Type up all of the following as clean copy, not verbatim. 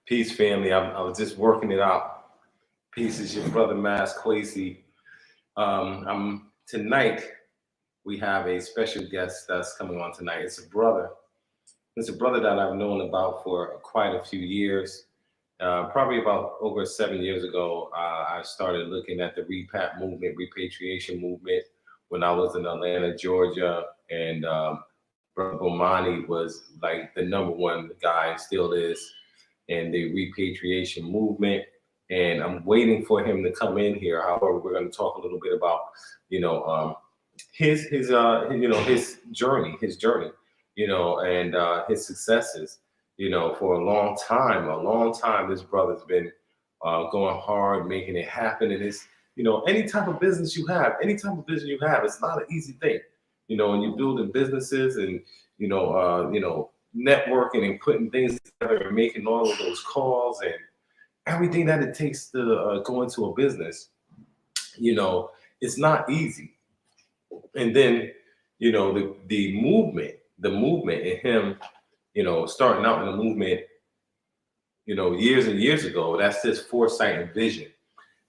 Peace, family. I was just working it out. Peace is your brother, Mass Kwesi. I'm tonight. We have a special guest that's coming on tonight. It's a brother. It's a brother that I've known about for quite a few years. Probably about over 7 years ago, I started looking at the repat movement, repatriation movement, when I was in Atlanta, Georgia, and Brother Bomani was like the number one guy, and still is, in the repatriation movement. And I'm waiting for him to come in here. However, we're going to talk a little bit about, his journey, and his successes. For a long time, this brother's been going hard, making it happen. And it's, any type of business you have, it's not an easy thing. When you're building businesses and, networking and putting things together and making all of those calls and everything that it takes to go into a business, it's not easy. And then, the movement in him, starting out in the movement, years and years ago, that's his foresight and vision.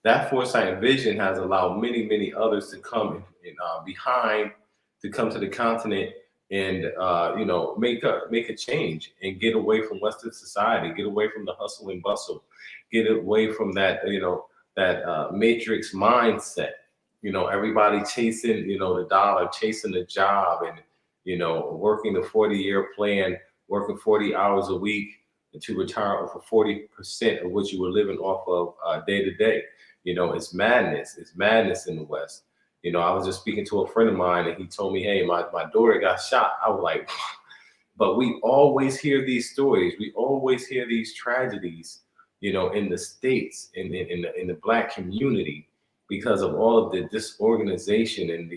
That foresight and vision has allowed many, many others to come behind, to come to the continent and make a change and get away from Western society, get away from the hustle and bustle, get away from that matrix mindset. Everybody chasing the dollar, chasing the job, and working the 40-year plan, working 40 hours a week to retire off of 40% of what you were living off of day to day. It's madness. It's madness in the West. I was just speaking to a friend of mine and he told me, hey, my daughter got shot. I was like, but we always hear these stories. We always hear these tragedies, in the States, in the Black community, because of all of the disorganization and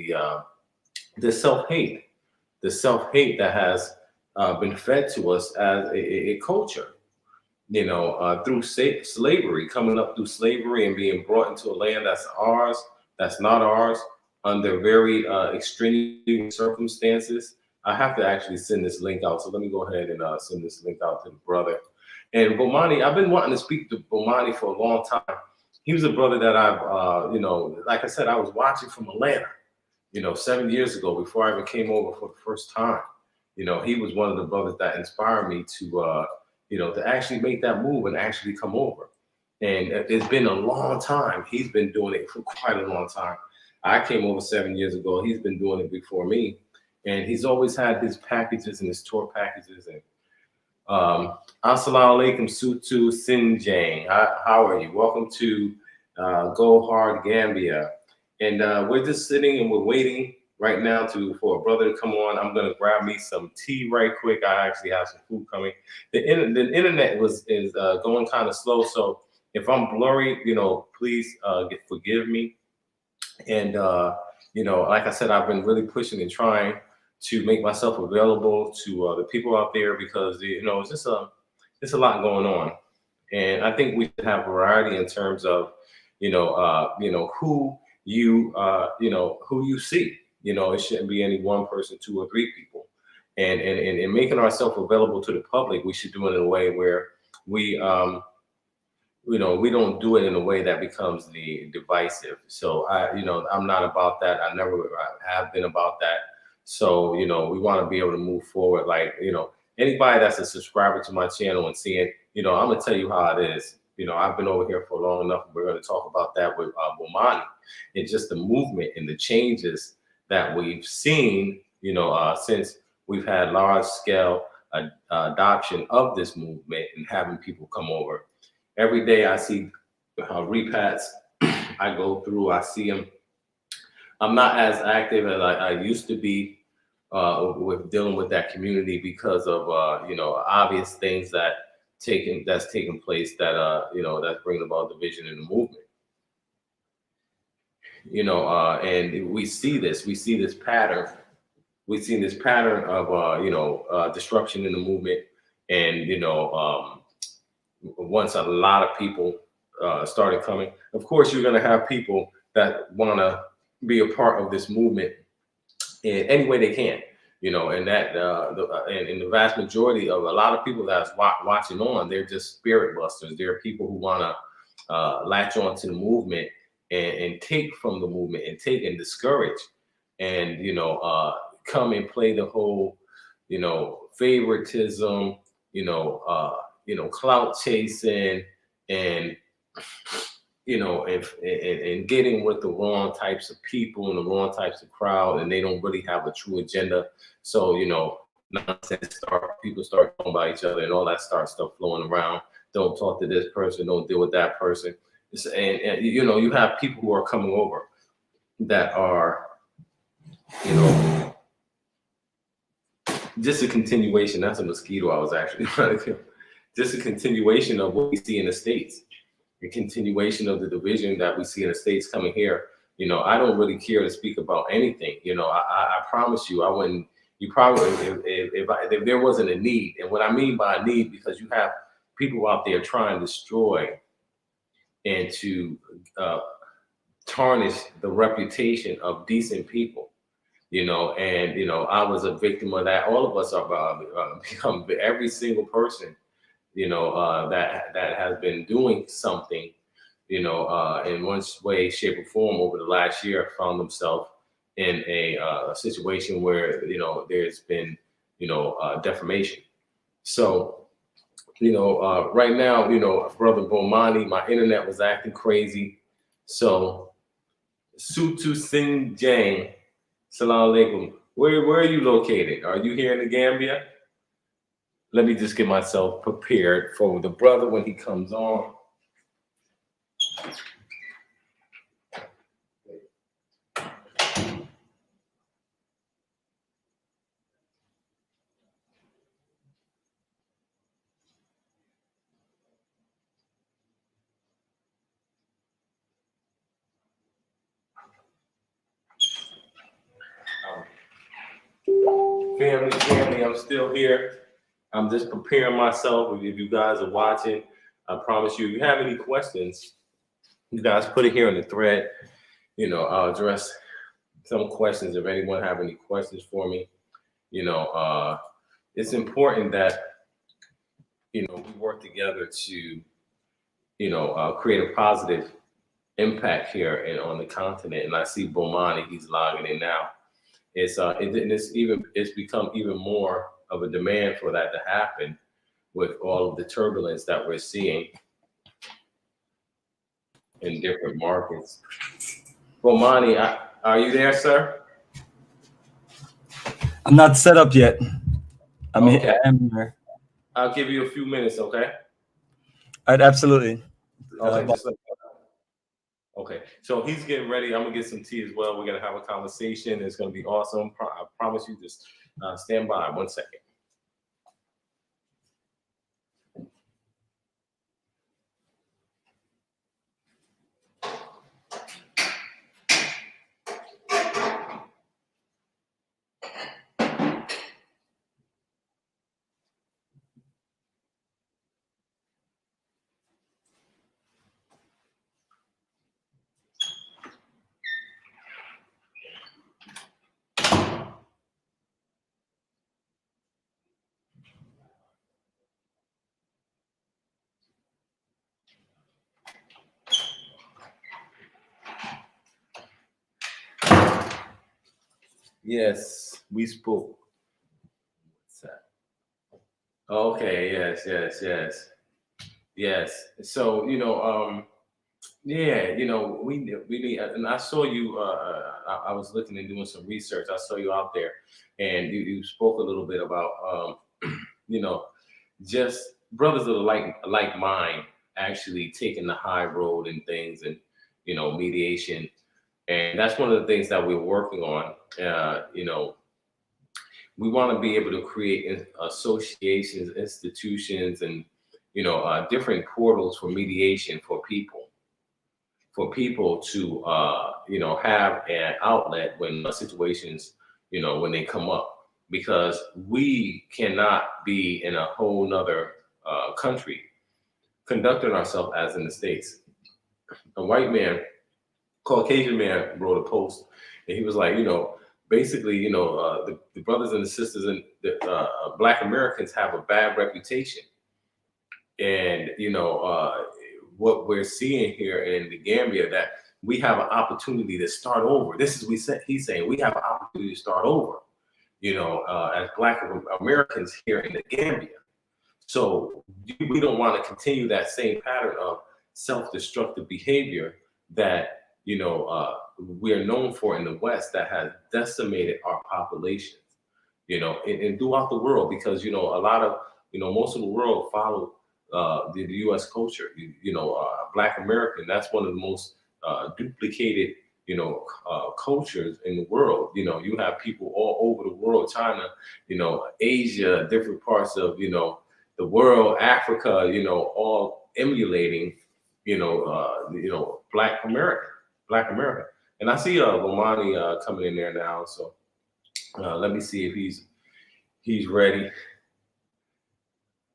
the self-hate that has been fed to us as a culture, through slavery, coming up through slavery and being brought into a land that's ours, that's not ours, under very extreme circumstances. I have to actually send this link out. So let me go ahead and send this link out to the brother. And Bomani, I've been wanting to speak to Bomani for a long time. He was a brother that I've, like I said, I was watching from Atlanta, 7 years ago before I even came over for the first time. He was one of the brothers that inspired me to, to actually make that move and actually come over. And it's been a long time. He's been doing it for quite a long time. I came over 7 years ago. He's been doing it before me. And he's always had his packages and his tour packages. And Assalamu alaikum, Sutu Sinjang. How are you? Welcome to Go Hard Gambia. And we're just sitting and we're waiting right now for a brother to come on. I'm going to grab me some tea right quick. I actually have some food coming. The internet is going kind of slow. So if I'm blurry, please forgive me. And, like I said, I've been really pushing and trying to make myself available to the people out there because, it's just it's a lot going on. And I think we should have variety in terms of, who you see. It shouldn't be any one person, 2 or 3 people. And making ourselves available to the public, we should do it in a way where we we don't do it in a way that becomes divisive. So I'm not about that. I never have been about that. So, we want to be able to move forward. Like, anybody that's a subscriber to my channel and seeing, I'm going to tell you how it is. I've been over here for long enough. We're going to talk about that with Bomani and just the movement and the changes that we've seen, since we've had large scale adoption of this movement and having people come over. Every day I see repats. I go through, I see them. I'm not as active as I used to be with dealing with that community because of obvious things that's taking place that that's bringing about division in the movement. And we see this pattern. We've seen this pattern of disruption in the movement, and once a lot of people started coming, of course you're going to have people that want to be a part of this movement in any way they can. you know, and that and the vast majority of a lot of people that's watching on, they're just spirit busters. They're people who want to latch on to the movement and take from the movement and take and discourage, and come and play the whole favoritism, clout chasing, and and getting with the wrong types of people and the wrong types of crowd, and they don't really have a true agenda. So nonsense people start talking about each other, and all that stuff flowing around. Don't talk to this person, don't deal with that person. And you have people who are coming over that are just a continuation. That's a mosquito I was actually trying to kill. Just a continuation of what we see in the States. A continuation of the division that we see in the States coming here. I don't really care to speak about anything. I promise you, I wouldn't. You probably, if there wasn't a need, and what I mean by a need, because you have people out there trying to destroy and to tarnish the reputation of decent people. And I was a victim of that. All of us are become every single person, that has been doing something, in one way, shape, or form over the last year, found themselves in a situation where there's been defamation. So right now, brother Bomani, my internet was acting crazy. So Sutu Singh Jang, salam alaikum. Where are you located? Are you here in the Gambia? Let me just get myself prepared for the brother when he comes on. Family, I'm still here. I'm just preparing myself. If you guys are watching, I promise you, if you have any questions, you guys put it here in the thread. I'll address some questions if anyone have any questions for me. It's important that we work together to create a positive impact here and on the continent. And I see Bomani, he's logging in now. It's become even more of a demand for that to happen with all of the turbulence that we're seeing in different markets. Bomani, are you there, sir? I'm not set up yet. I'm Okay. here. I'll give you a few minutes, okay? Absolutely. Okay, okay, so he's getting ready. I'm gonna get some tea as well. We're gonna have a conversation. It's gonna be awesome. I promise you. Just stand by 1 second. Yes, we spoke. What's that? Okay, yes. So yeah, we need. And I saw you. I was looking and doing some research. I saw you out there, and you spoke a little bit about just brothers of like mind actually taking the high road and things, and mediation. And that's one of the things that we're working on. We want to be able to create associations, institutions, and different portals for mediation for people to have an outlet when situations when they come up, because we cannot be in a whole nother country conducting ourselves as in the States. A white man, Caucasian man, wrote a post, and he was like, basically, you know, the brothers and the sisters and the Black Americans have a bad reputation. And, you know, what we're seeing here in the Gambia, that we have an opportunity to start over. This is he's saying we have an opportunity to start over, you know, as Black Americans here in the Gambia. So we don't want to continue that same pattern of self-destructive behavior that, you know, we are known for in the West, that has decimated our populations, you know, and throughout the world, because, you know, a lot of, you know, most of the world follow the U.S. culture. You know, Black American, that's one of the most duplicated, you know, cultures in the world. You know, you have people all over the world, China, you know, Asia, different parts of, you know, the world, Africa, you know, all emulating, you know, Black America. And I see Bomani coming in there now. So let me see if he's ready.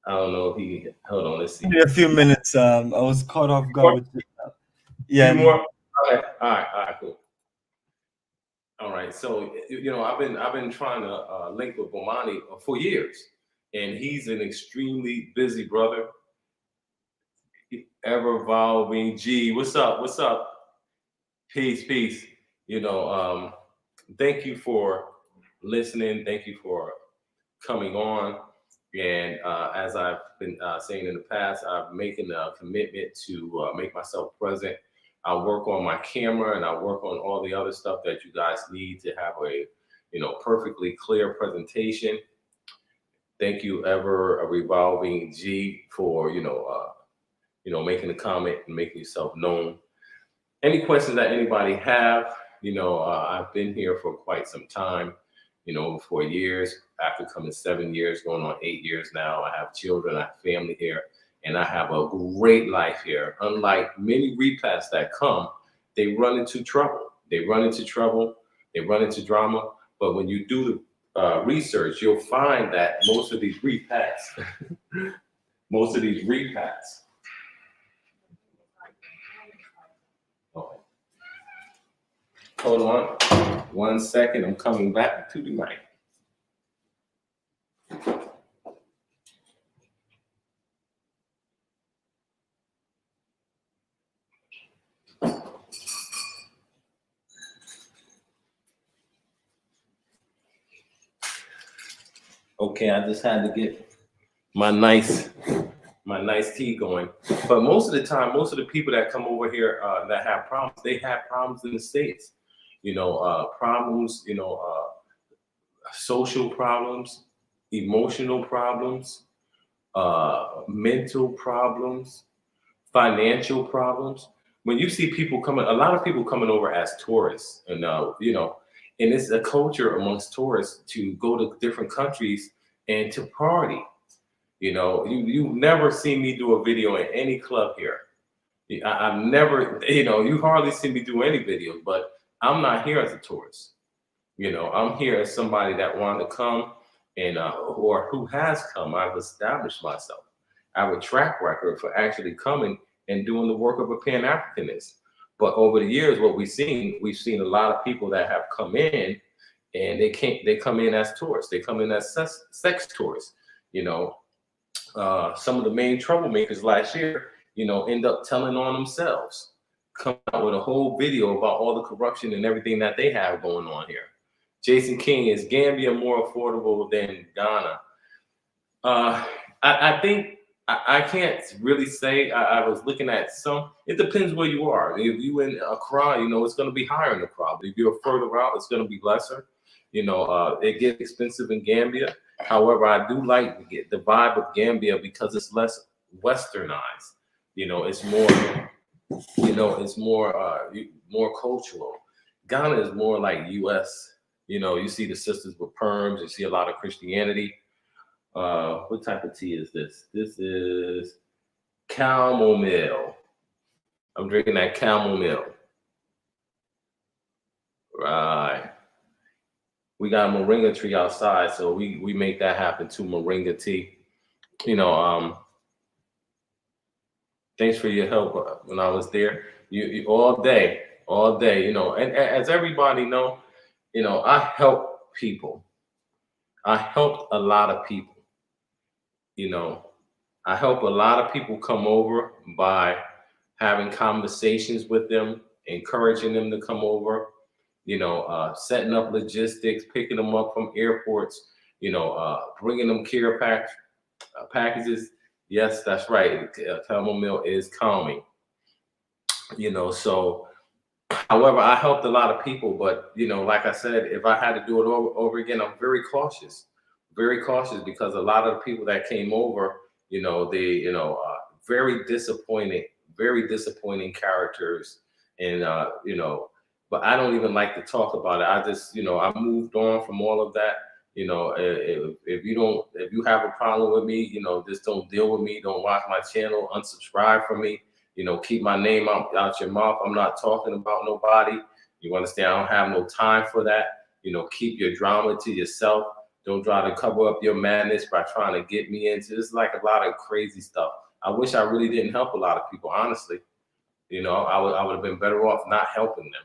I don't know if he, hold on, let's see. Maybe a few minutes. I was caught off guard with yeah. More? Okay. All right, cool. All right. So, you know, I've been trying to link with Bomani for years, and he's an extremely busy brother. Ever evolving G. What's up? What's up? Peace. You know, thank you for listening. Thank you for coming on. And as I've been saying in the past, I'm making a commitment to make myself present. I work on my camera and I work on all the other stuff that you guys need to have a, you know, perfectly clear presentation. Thank you, Ever Revolving G, for, you know, making a comment and making yourself known. Any questions that anybody have, you know, I've been here for quite some time, you know, for years, after coming 7 years, going on 8 years now. I have children, I have family here, and I have a great life here. Unlike many repats that come, they run into trouble. They run into drama. But when you do the research, you'll find that most of these repats, oh, hold on 1 second, I'm coming back to the mic. Okay, I just had to get my nice tea going. But most of the time, most of the people that come over here that have problems, they have problems in the States. You know, problems, you know, social problems, emotional problems, mental problems, financial problems. When you see people coming, a lot of people coming over as tourists, and you know, and it's a culture amongst tourists to go to different countries and to party. You know, you've never seen me do a video in any club here. I've never, you know, you hardly see me do any videos, but I'm not here as a tourist. You know, I'm here as somebody that wanted to come and or who has come. I've established myself. I have a track record for actually coming and doing the work of a Pan-Africanist. But over the years, what we've seen a lot of people that have come in, and they come in as tourists. They come in as sex tourists. You know, some of the main troublemakers last year, you know, end up telling on themselves, come out with a whole video about all the corruption and everything that they have going on here. Jason King, is Gambia more affordable than Ghana? I think I can't really say. I was looking at some. It depends where you are. If you in Accra, you know, it's going to be higher in Accra. But if you're further out, it's going to be lesser. You know, it gets expensive in Gambia. However, I do like the vibe of Gambia because it's less westernized. You know, it's more. You know, it's more cultural. Ghana is more like U.S. You know, you see the sisters with perms. You see a lot of Christianity. What type of tea is this? This is chamomile. I'm drinking that chamomile. Right. We got a moringa tree outside, so we make that happen too. Moringa tea. You know, thanks for your help when I was there. You all day. You know, and as everybody know, I help people. I helped a lot of people. I help a lot of people come over by having conversations with them, encouraging them to come over, setting up logistics, picking them up from airports, bringing them packages. Yes, that's right. Chamomile is calming, so however, I helped a lot of people, but like I said, if I had to do it over again, I'm very cautious because a lot of the people that came over, they, very disappointing characters, and but I don't even like to talk about it. I just, I moved on from all of that. If you have a problem with me, just don't deal with me. Don't watch my channel. Unsubscribe from me. Keep my name out your mouth. I'm not talking about nobody. You understand? I don't have no time for that. Keep your drama to yourself. Don't try to cover up your madness by trying to get me into this. Like a lot of crazy stuff. I wish I really didn't help a lot of people, honestly. I would have been better off not helping them.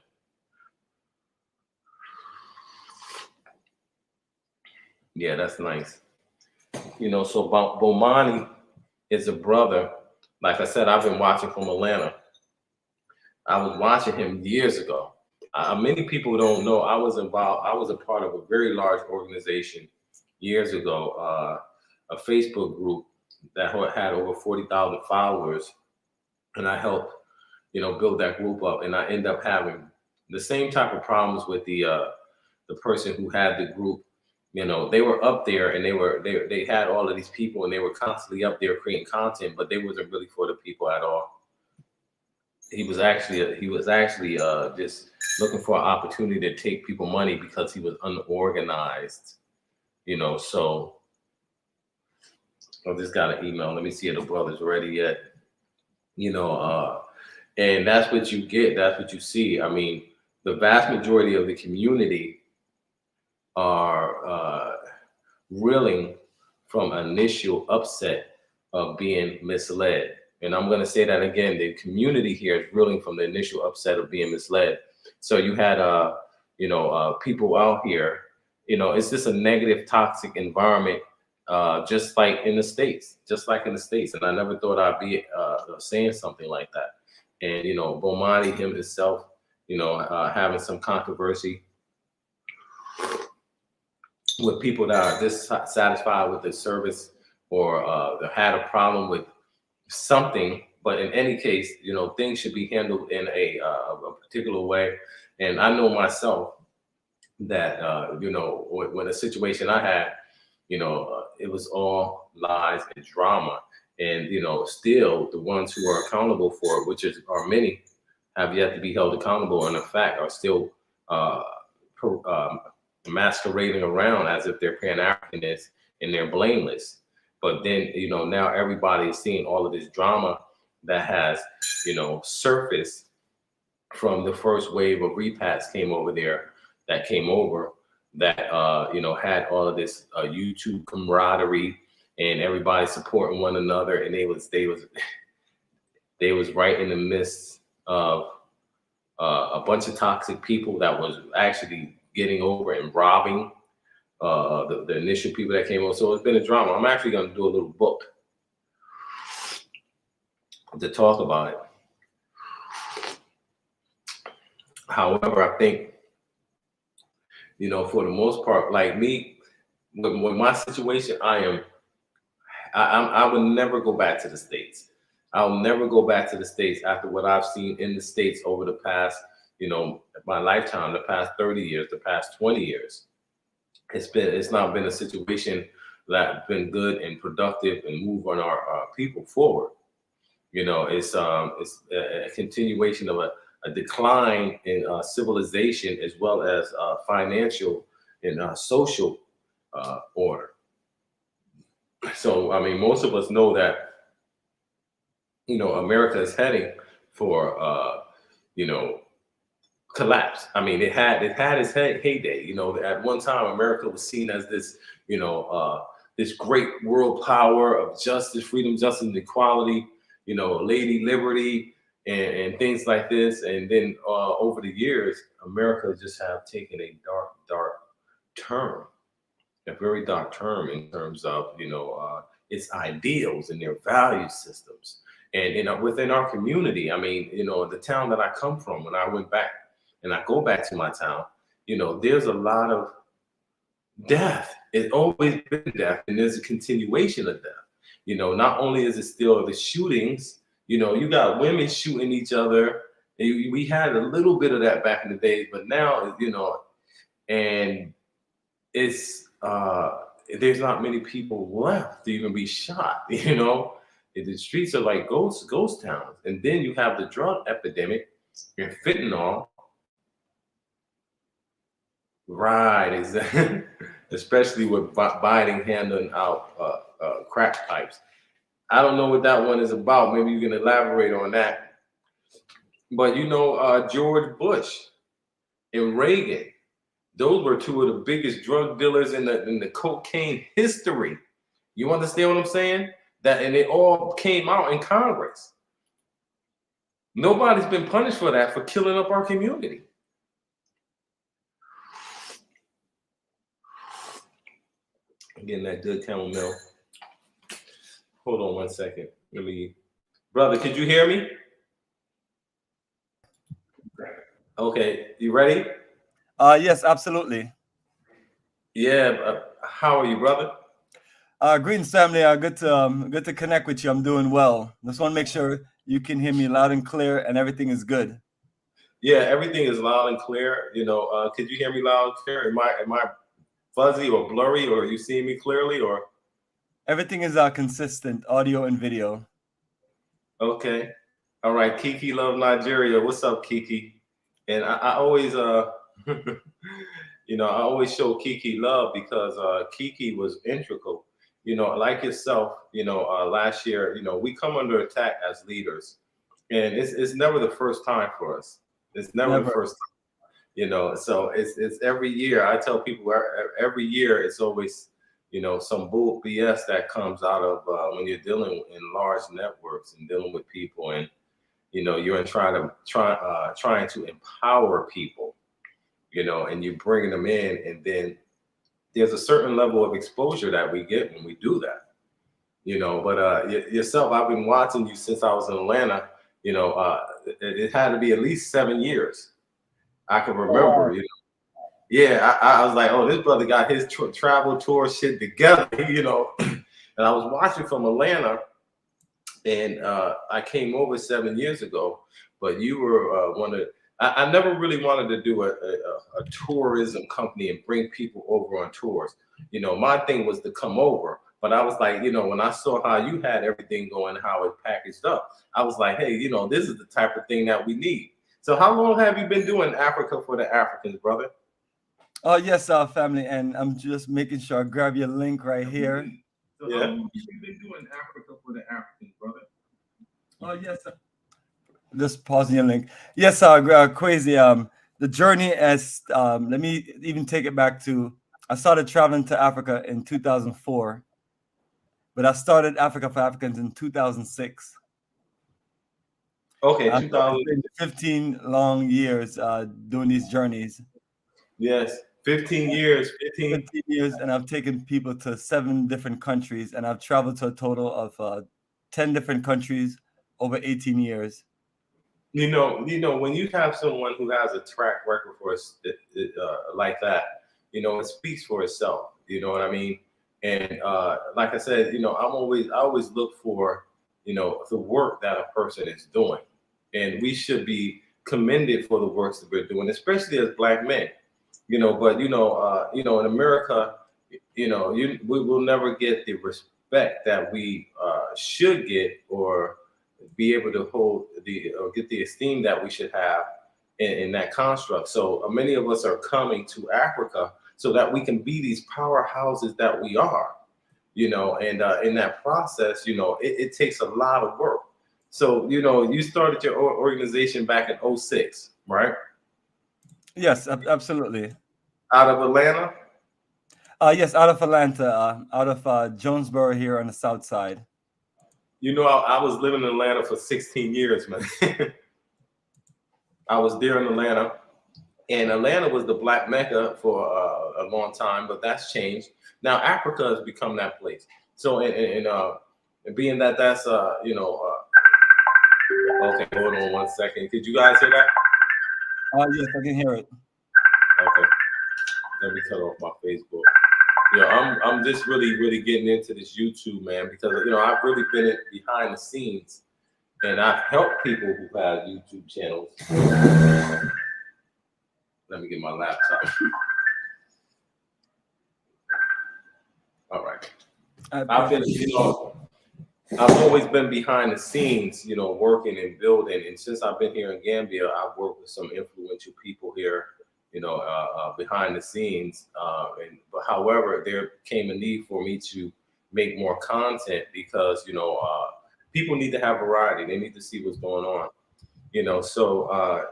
Yeah, that's nice. So Bomani is a brother. Like I said, I've been watching from Atlanta. I was watching him years ago. Many people don't know I was involved. I was a part of a very large organization years ago, a Facebook group that had over 40,000 followers, and I helped, build that group up. And I end up having the same type of problems with the person who had the group. They were up there and they had all of these people and they were constantly up there creating content, but they wasn't really for the people at all. He was actually just looking for an opportunity to take people money because he was unorganized, So I just got an email. Let me see if the brother's ready yet. And that's what you get. That's what you see. I mean, the vast majority of the community are reeling from initial upset of being misled. And I'm going to say that again, the community here is reeling from the initial upset of being misled. So you had, people out here, it's just a negative, toxic environment, just like in the States. And I never thought I'd be saying something like that. And, Bomani himself, having some controversy with people that are dissatisfied with the service or had a problem with something. But in any case, things should be handled in a particular way. And I know myself that, when a situation I had, it was all lies and drama. And, still the ones who are accountable for it, which are many, have yet to be held accountable, and in fact are still masquerading around as if they're Pan-Africanists and they're blameless. But then, now everybody is seeing all of this drama that has, surfaced from the first wave of repats came over, that had all of this YouTube camaraderie and everybody supporting one another. And they was right in the midst of a bunch of toxic people that was actually getting over and robbing the initial people that came over. So it's been a drama. I'm actually going to do a little book to talk about it. However, I think, for the most part, like me, with my situation, I would never go back to the States. I'll never go back to the States after what I've seen in the States over the past, my lifetime, the past 30 years, the past 20 years. It's not been a situation that's been good and productive and move on our people forward. It's a continuation of a decline in civilization as well as financial and social order. So, I mean, most of us know that, America is heading for, collapse. I mean, it had its heyday. At one time, America was seen as this, this great world power of justice, freedom, justice, and equality, Lady Liberty and things like this. And then over the years, America just have taken a dark term, a very dark term in terms of, its ideals and their value systems. And within our community, I mean, the town that I come from, when I went back and I go back to my town, there's a lot of death. It's always been death, and there's a continuation of death. Not only is it still the shootings, you got women shooting each other. And we had a little bit of that back in the days, but now, and it's there's not many people left to even be shot. The streets are like ghost towns. And then you have the drug epidemic and fentanyl. Right, exactly. Especially with Biden handing out crack pipes. I don't know what that one is about. Maybe you can elaborate on that. But George Bush and Reagan, those were two of the biggest drug dealers in the cocaine history. You understand what I'm saying? And it all came out in Congress. Nobody's been punished for that, for killing up our community. I'm getting that good chamomile. Hold on one second. Brother, could you hear me? Okay, you ready? Yes, absolutely. Yeah. How are you, brother? Greetings, family. Good to connect with you. I'm doing well. Just want to make sure you can hear me loud and clear, and everything is good. Yeah, everything is loud and clear. Could you hear me loud and clear? Am I fuzzy or blurry, or are you seeing me clearly, or? Everything is consistent, audio and video. Okay. All right. Kiki Love Nigeria. What's up, Kiki? And I always I always show Kiki love because Kiki was integral. Like yourself, last year, we come under attack as leaders. And it's never the first time for us. It's never the first time. So it's every year. I tell people every year it's always some bull BS that comes out of when you're dealing in large networks and dealing with people, and you're trying to empower people, and you bring them in, and then there's a certain level of exposure that we get when we do that. But yourself, I've been watching you since I was in Atlanta. It had to be at least 7 years. I can remember. Yeah, I was like, oh, this brother got his travel tour shit together, And I was watching from Atlanta, and I came over 7 years ago. But you were one of. I never really wanted to do a tourism company and bring people over on tours. My thing was to come over. But I was like, when I saw how you had everything going, how it packaged up, I was like, hey, this is the type of thing that we need. So how long have you been doing Africa for the Africans, brother? Oh, yes, family. And I'm just making sure I grab your link right here. So how long have you been doing Africa for the Africans, brother? Oh, yes, sir. Just pausing your link. Yes, Kwesi. The journey as let me even take it back to I started traveling to Africa in 2004, but I started Africa for Africans in 2006. Okay, 2000. 15 long years doing these journeys. Yes, 15 years. 15 years, and I've taken people to 7 different countries, and I've traveled to a total of 10 different countries over 18 years. When you have someone who has a track record for us like that, it speaks for itself. You know what I mean? And like I said, I always look for, the work that a person is doing, and we should be commended for the works that we're doing, especially as Black men. But in America, we will never get the respect that we should get, or be able to hold or get the esteem that we should have in that construct. So many of us are coming to Africa so that we can be these powerhouses that we are, and in that process, it takes a lot of work. So, you started your organization back in 2006, right? Yes, absolutely. Out of Atlanta? Yes, out of Atlanta, out of Jonesboro here on the south side. I was living in Atlanta for 16 years, man. I was there in Atlanta, And Atlanta was the black mecca for a long time, but that's changed. Now Africa has become that place. So, and being that that's okay, hold on one second. Could you guys hear that? Yes, I can hear it. Okay, let me cut off my Facebook. I'm just really getting into this YouTube, man, because I've really been behind the scenes, and I've helped people who have YouTube channels. Let me get my laptop. All right. I've always been behind the scenes, working and building. And since I've been here in Gambia, I've worked with some influential people here, behind the scenes. But however, there came a need for me to make more content because, people need to have variety. They need to see what's going on, So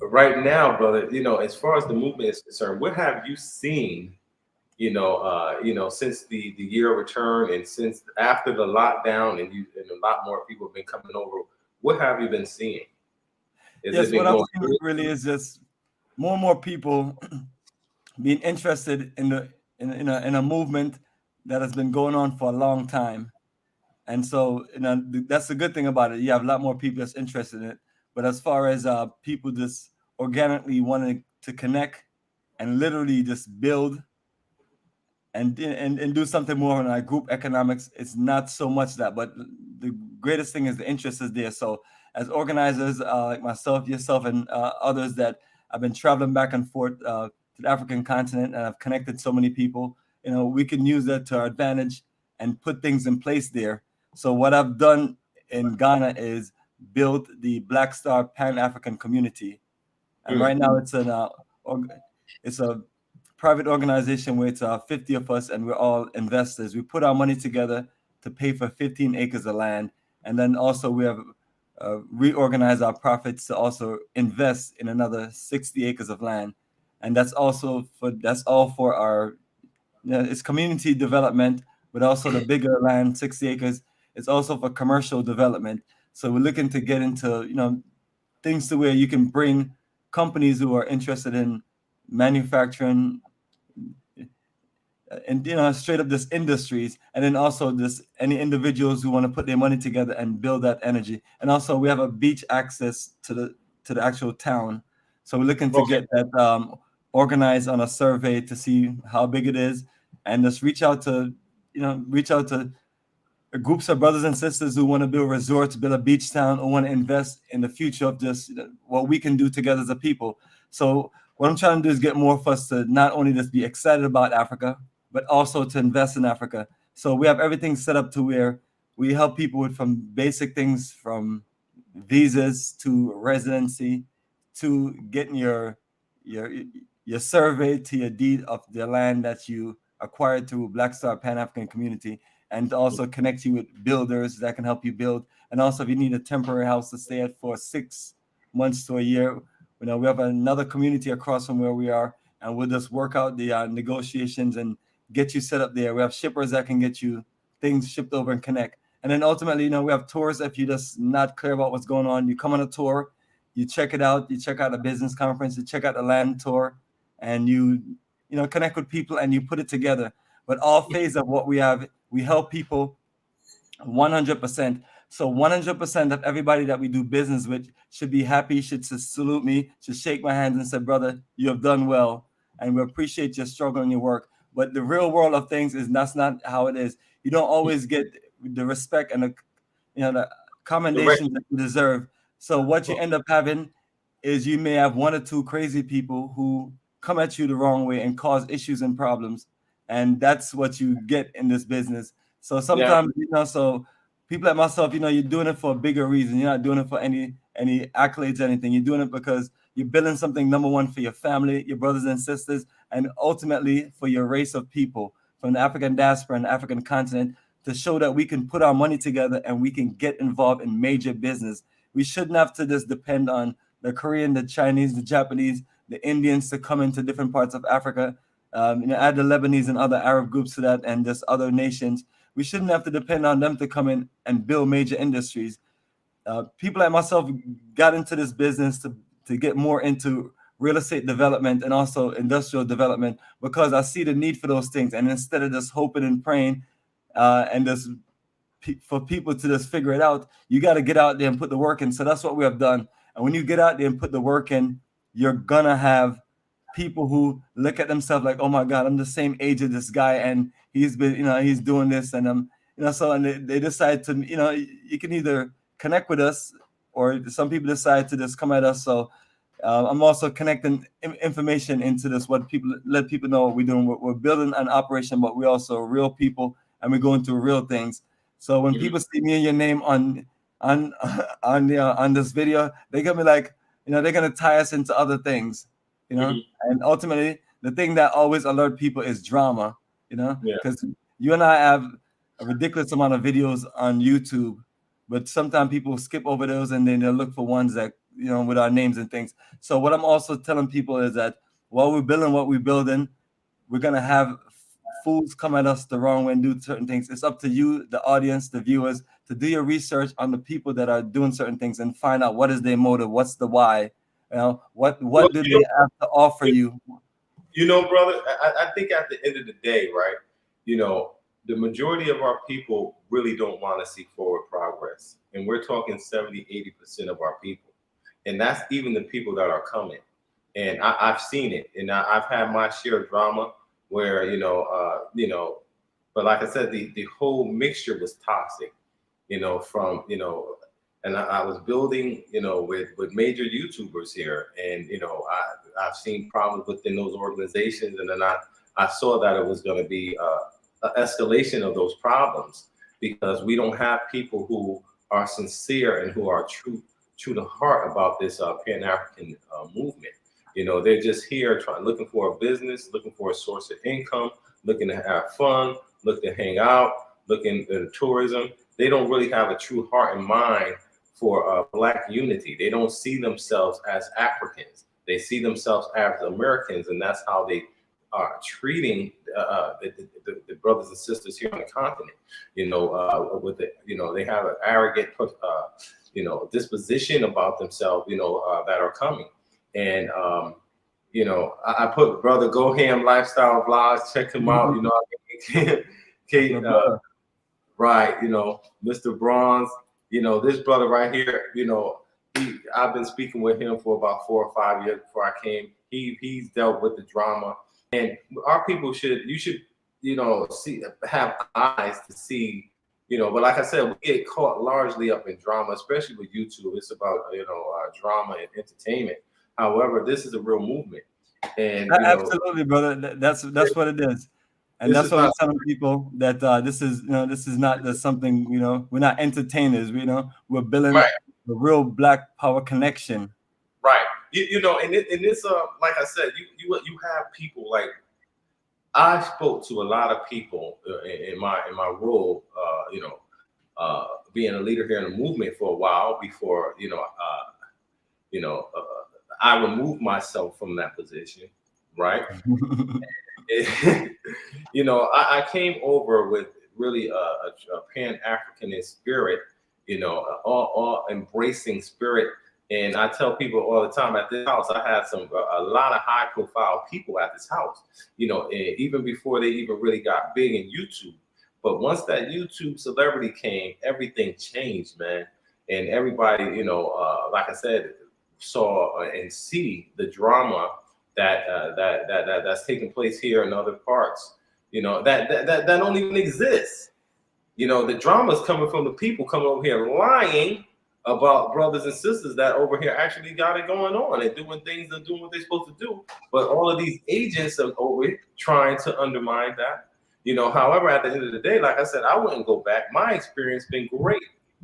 right now, brother, as far as the movement is concerned, what have you seen? Since the year of return and since after the lockdown and a lot more people have been coming over, what have you been seeing? Yes, what I've seen really is just more and more people being interested in a movement that has been going on for a long time. And so that's the good thing about it. You have a lot more people that's interested in it. But as far as people just organically wanting to connect and literally just build and do something more on our group economics, it's not so much that, but the greatest thing is the interest is there. So as organizers like myself, yourself, and others that I've been traveling back and forth to the African continent, and I've connected so many people, we can use that to our advantage and put things in place there. So what I've done in Ghana is build the Black Star Pan-African community. And right now it's a private organization where it's 50 of us and we're all investors. We put our money together to pay for 15 acres of land. And then also we have reorganized our profits to also invest in another 60 acres of land. And that's all for our, it's community development, but also the bigger land, 60 acres, it's also for commercial development. So we're looking to get into, things to where you can bring companies who are interested in manufacturing and straight up this industries, and then also this any individuals who want to put their money together and build that energy. And also we have a beach access to the actual town, so we're looking to get that organized on a survey to see how big it is, and just reach out to groups of brothers and sisters who want to build resorts, build a beach town, or want to invest in the future of just what we can do together as a people. So what I'm trying to do is get more of us to not only just be excited about Africa, but also to invest in Africa. So we have everything set up to where we help people with from basic things from visas to residency to getting your survey to your deed of the land that you acquired through Black Star Pan-African community, and to also connect you with builders that can help you build. And also if you need a temporary house to stay at for 6 months to a year, we have another community across from where we are, and we'll just work out the negotiations and get you set up there. We have shippers that can get you things shipped over and connect. And then ultimately, we have tours. If you're just not clear about what's going on, you come on a tour, you check it out, you check out a business conference, you check out the land tour, and you connect with people and you put it together. But all phase of what we have, we help people 100%. So 100% of everybody that we do business with should be happy, should salute me, should shake my hands and say, brother, you have done well, and we appreciate your struggle and your work. But the real world of things is that's not how it is. You don't always get the respect and the commendations that you deserve. So what you end up having is you may have one or two crazy people who come at you the wrong way and cause issues and problems. And that's what you get in this business. So sometimes, so people like myself, you're doing it for a bigger reason. You're not doing it for any accolades or anything. You're doing it because you're building something, number one, for your family, your brothers and sisters, and ultimately for your race of people from the African diaspora and the African continent, to show that we can put our money together and we can get involved in major business. We shouldn't have to just depend on the Korean, the Chinese, the Japanese, the Indians to come into different parts of Africa. Add the Lebanese and other Arab groups to that, and just other nations. We shouldn't have to depend on them to come in and build major industries. People like myself got into this business to get more into real estate development and also industrial development, because I see the need for those things. And instead of just hoping and praying and just for people to just figure it out, you got to get out there and put the work in. So that's what we have done. And when you get out there and put the work in, you're gonna have people who look at themselves like, oh my God, I'm the same age as this guy, and he's been, he's doing this, and so, and they decide to, you can either connect with us, or some people decide to just come at us. So I'm also connecting information into this, let people know what we're doing. We're building an operation, but we're also real people, and we're going through real things. So when people see me and your name on this video, they're gonna be like, they're gonna tie us into other things, and ultimately the thing that always alert people is drama, because you and I have a ridiculous amount of videos on YouTube, but sometimes people skip over those and then they'll look for ones that, with our names and things. So what I'm also telling people is that while we're building what we're building, we're gonna have fools come at us the wrong way and do certain things. It's up to you, the audience, the viewers, to do your research on the people that are doing certain things and find out what is their motive, what's the why, what do they have to offer you. Brother, I think at the end of the day, right, the majority of our people really don't want to see forward progress. And we're talking 70, 80% of our people. And that's even the people that are coming. And I've seen it. And I've had my share of drama where, but like I said, the whole mixture was toxic, from, and I was building, with major YouTubers here. And, I've seen problems within those organizations. And then I saw that it was going to be an escalation of those problems, because we don't have people who are sincere and who are true to heart about this Pan-African movement. They're just here looking for a business, looking for a source of income, looking to have fun, looking to hang out, looking at tourism. They don't really have a true heart and mind for Black unity. They don't see themselves as Africans. They see themselves as Americans, and that's how they are treating the brothers and sisters here on the continent. With they have an arrogant, disposition about themselves, that are coming. And I put Brother Go Ham Lifestyle Vlogs. Check him out. Kate, right? Mr. Bronze. This brother right here. I've been speaking with him for about 4 or 5 years before I came. He's dealt with the drama, and our people should have eyes to see. But like I said, we get caught largely up in drama, especially with YouTube. It's about drama and entertainment. However, this is a real movement, and absolutely, brother. That's what it is, and that's what I'm telling people, that this is not just something, we're not entertainers. We're building a real Black power connection. Right. And this like I said, you have people like, I spoke to a lot of people in my role, being a leader here in the movement for a while before, I removed myself from that position, right? I came over with really a Pan-Africanist spirit, all embracing spirit. And I tell people all the time, at this house, I had a lot of high profile people at this house, even before they even really got big in YouTube. But once that YouTube celebrity came, everything changed, man. And everybody, like I said, saw and see the drama that's taking place here in other parts, that don't even exist. The drama is coming from the people coming over here lying about brothers and sisters that over here actually got it going on and doing things and doing what they're supposed to do. But all of these agents are over here trying to undermine that. However, at the end of the day, like I said, I wouldn't go back. My experience been great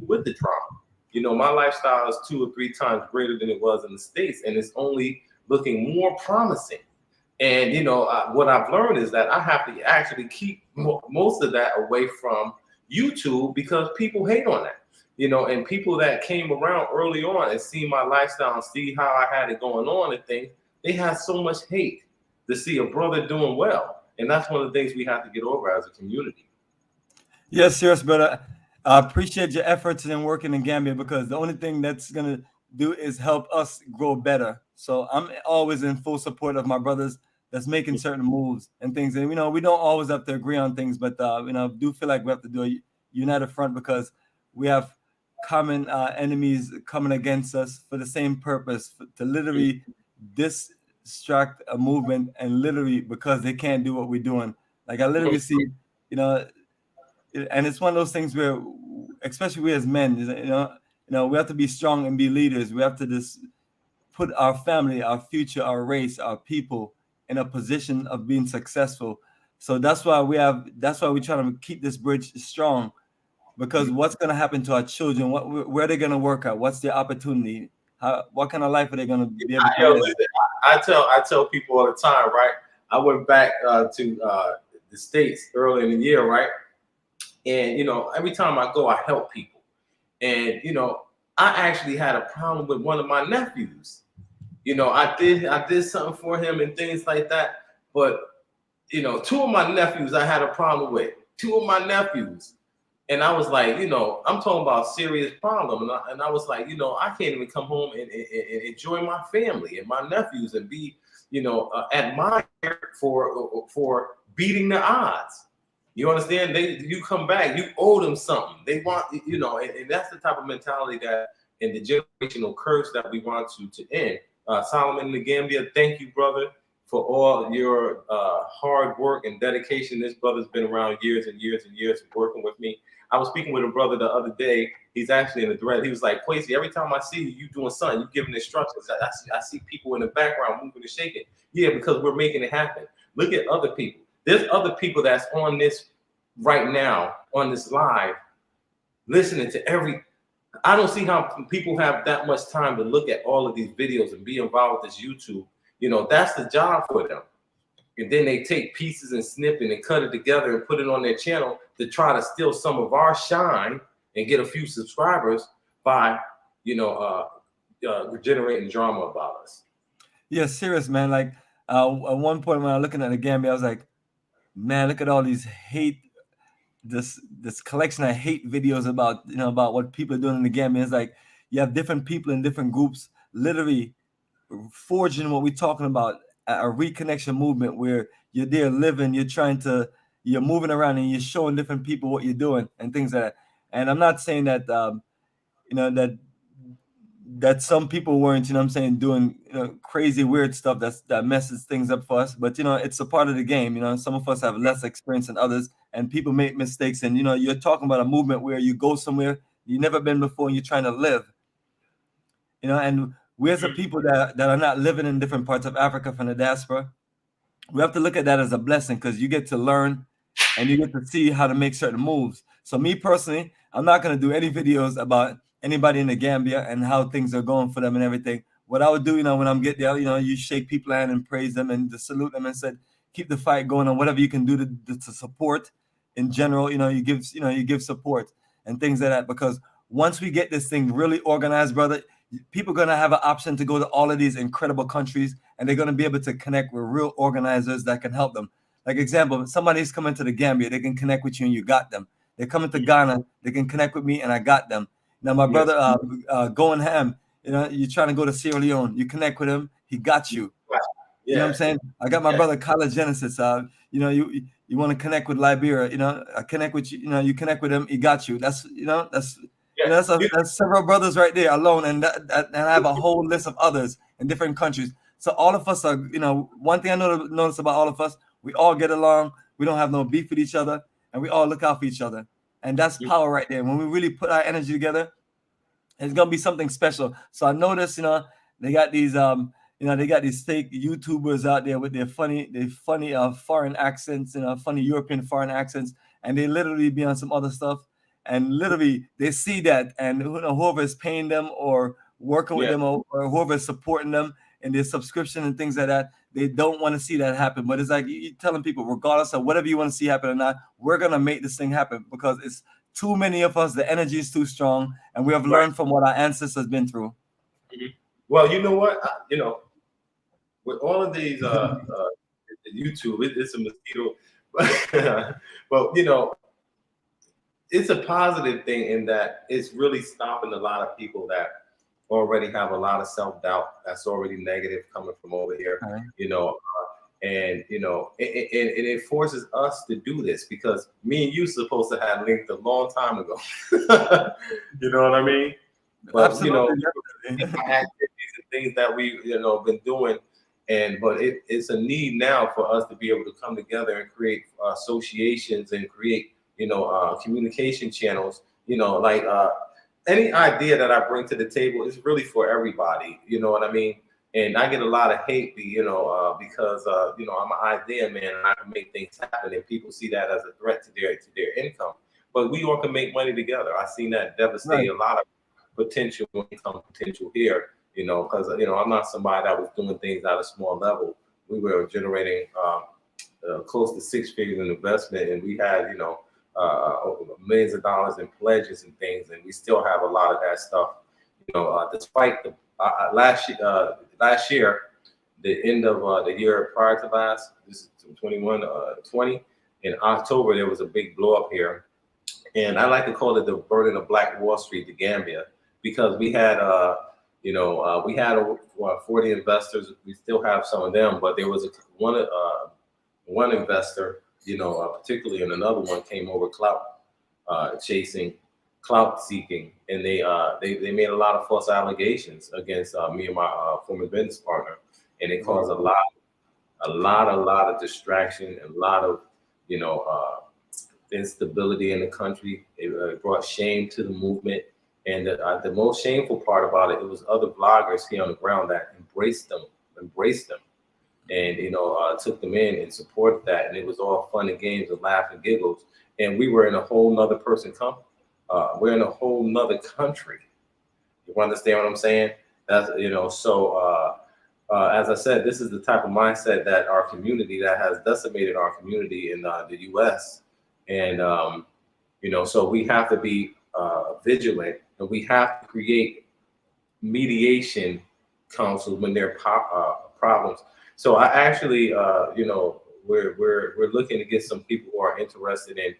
with the drama. My lifestyle is 2 or 3 times greater than it was in the States, and it's only looking more promising. And what I've learned is that I have to actually keep most of that away from YouTube, because people hate on that. And people that came around early on and see my lifestyle and see how I had it going on and things, they had so much hate to see a brother doing well. And that's one of the things we have to get over as a community. Yes, brother. I appreciate your efforts in working in Gambia, because the only thing that's going to do is help us grow better. So I'm always in full support of my brothers that's making certain moves and things. And, we don't always have to agree on things, but, do feel like we have to do a united front because we have common enemies coming against us for the same purpose, to literally distract a movement, and literally because they can't do what we're doing. Like I literally see, and it's one of those things where, especially we as men, we have to be strong and be leaders. We have to just put our family, our future, our race, our people in a position of being successful. So that's why we're trying to keep this bridge strong, because what's going to happen to our children? Where are they going to work at? What's their opportunity? What kind of life are they going to be able to live? I tell people all the time, right? I went back to the States early in the year, right? And every time I go, I help people. And I actually had a problem with one of my nephews. I did something for him and things like that. But two of my nephews I had a problem with. Two of my nephews. And I was like, I'm talking about a serious problem. And I was like, I can't even come home and enjoy my family and my nephews and be, admired for beating the odds. You understand? You come back, you owe them something. They want, and that's the type of mentality that, and the generational curse that we want to end. Solomon the Gambia, thank you, brother, for all your hard work and dedication. This brother's been around years and years and years working with me. I was speaking with a brother the other day. He's actually in the thread. He was like, Kwesi, every time I see you doing something, you giving instructions. I see people in the background moving and shaking. Yeah, because we're making it happen. Look at other people. There's other people that's on this right now, on this live, listening to every. I don't see how people have that much time to look at all of these videos and be involved with this YouTube. That's the job for them. And then they take pieces and snip it and cut it together and put it on their channel to try to steal some of our shine and get a few subscribers by, generating drama about us. Yeah, serious, man. Like at one point when I was looking at the Gambia, I was like, man, look at all these this collection of hate videos about about what people are doing in the Gambia. It's like you have different people in different groups literally forging what we're talking about, a reconnection movement where you're there living, you're moving around and you're showing different people what you're doing and things like that. And I'm not saying that that some people weren't, doing crazy weird stuff that messes things up for us, but it's a part of the game. Some of us have less experience than others, and people make mistakes, and you're talking about a movement where you go somewhere you've never been before and you're trying to live, and we as a people that are not living in different parts of Africa from the diaspora, we have to look at that as a blessing, because you get to learn and you get to see how to make certain moves. So me personally, I'm not going to do any videos about anybody in the Gambia and how things are going for them and everything. What I would do, when I'm get there, you shake people's hand and praise them and to salute them and said, keep the fight going on, whatever you can do to support in general. You give support and things like that, because once we get this thing really organized, brother, people are going to have an option to go to all of these incredible countries, and they're going to be able to connect with real organizers that can help them. Like example, somebody's coming to the Gambia, they can connect with you and you got them. They're coming to Ghana, they can connect with me and I got them. Now my brother going ham, you're trying to go to Sierra Leone, you connect with him, he got you. Yeah. You know what I'm saying? I got my brother Kala Genesis. You want to connect with Liberia, I connect with you, you connect with him, he got you. That's that's several brothers right there alone, and I have a whole list of others in different countries. So all of us are, one thing I notice about all of us, we all get along. We don't have no beef with each other, and we all look out for each other. And that's power right there. When we really put our energy together, it's gonna be something special. So I noticed, they got these they got these fake YouTubers out there with their funny foreign accents, funny European foreign accents, and they literally be on some other stuff. And literally, they see that, and whoever is paying them or working with them or whoever is supporting them in their subscription and things like that, they don't want to see that happen. But it's like you're telling people, regardless of whatever you want to see happen or not, we're going to make this thing happen, because it's too many of us. The energy is too strong, and we have learned from what our ancestors been through. Well, you know what? With all of these YouTube, it's a mosquito. Well, it's a positive thing in that it's really stopping a lot of people that already have a lot of self-doubt that's already negative coming from over here, you know, and you know, it forces us to do this because me and you supposed to have linked a long time ago. You know what I mean? But Absolutely. you know, activities and things that we been doing, but it's a need now for us to be able to come together and create associations and create communication channels. Like any idea that I bring to the table is really for everybody. You know what I mean? And I get a lot of hate, because I'm an idea man and I can make things happen, and people see that as a threat to their income. But we all can make money together. I've seen that devastate a lot of potential income potential here. Because I'm not somebody that was doing things at a small level. We were generating close to 6 figures in investment, and we had millions of dollars in pledges and things, and we still have a lot of that stuff. Despite the last year, the end of the year prior to last, this is 20, in October, there was a big blow up here. And I like to call it the burning of Black Wall Street, the Gambia, because we had, we had 40 investors. We still have some of them, but there was one investor, particularly, and another one came over clout chasing, clout seeking, and they made a lot of false allegations against me and my former business partner, and it caused a lot of distraction, and a lot of instability in the country. It brought shame to the movement, and the most shameful part about it was other bloggers here on the ground that embraced them, and took them in and supported that, and it was all fun and games and laugh and giggles, and we were in a whole nother we're in a whole nother country. You understand what I'm saying? That's as I said, this is the type of mindset that our community, that has decimated our community in the U.S. And so we have to be vigilant, and we have to create mediation councils when there are problems. So I actually, we're looking to get some people who are interested in,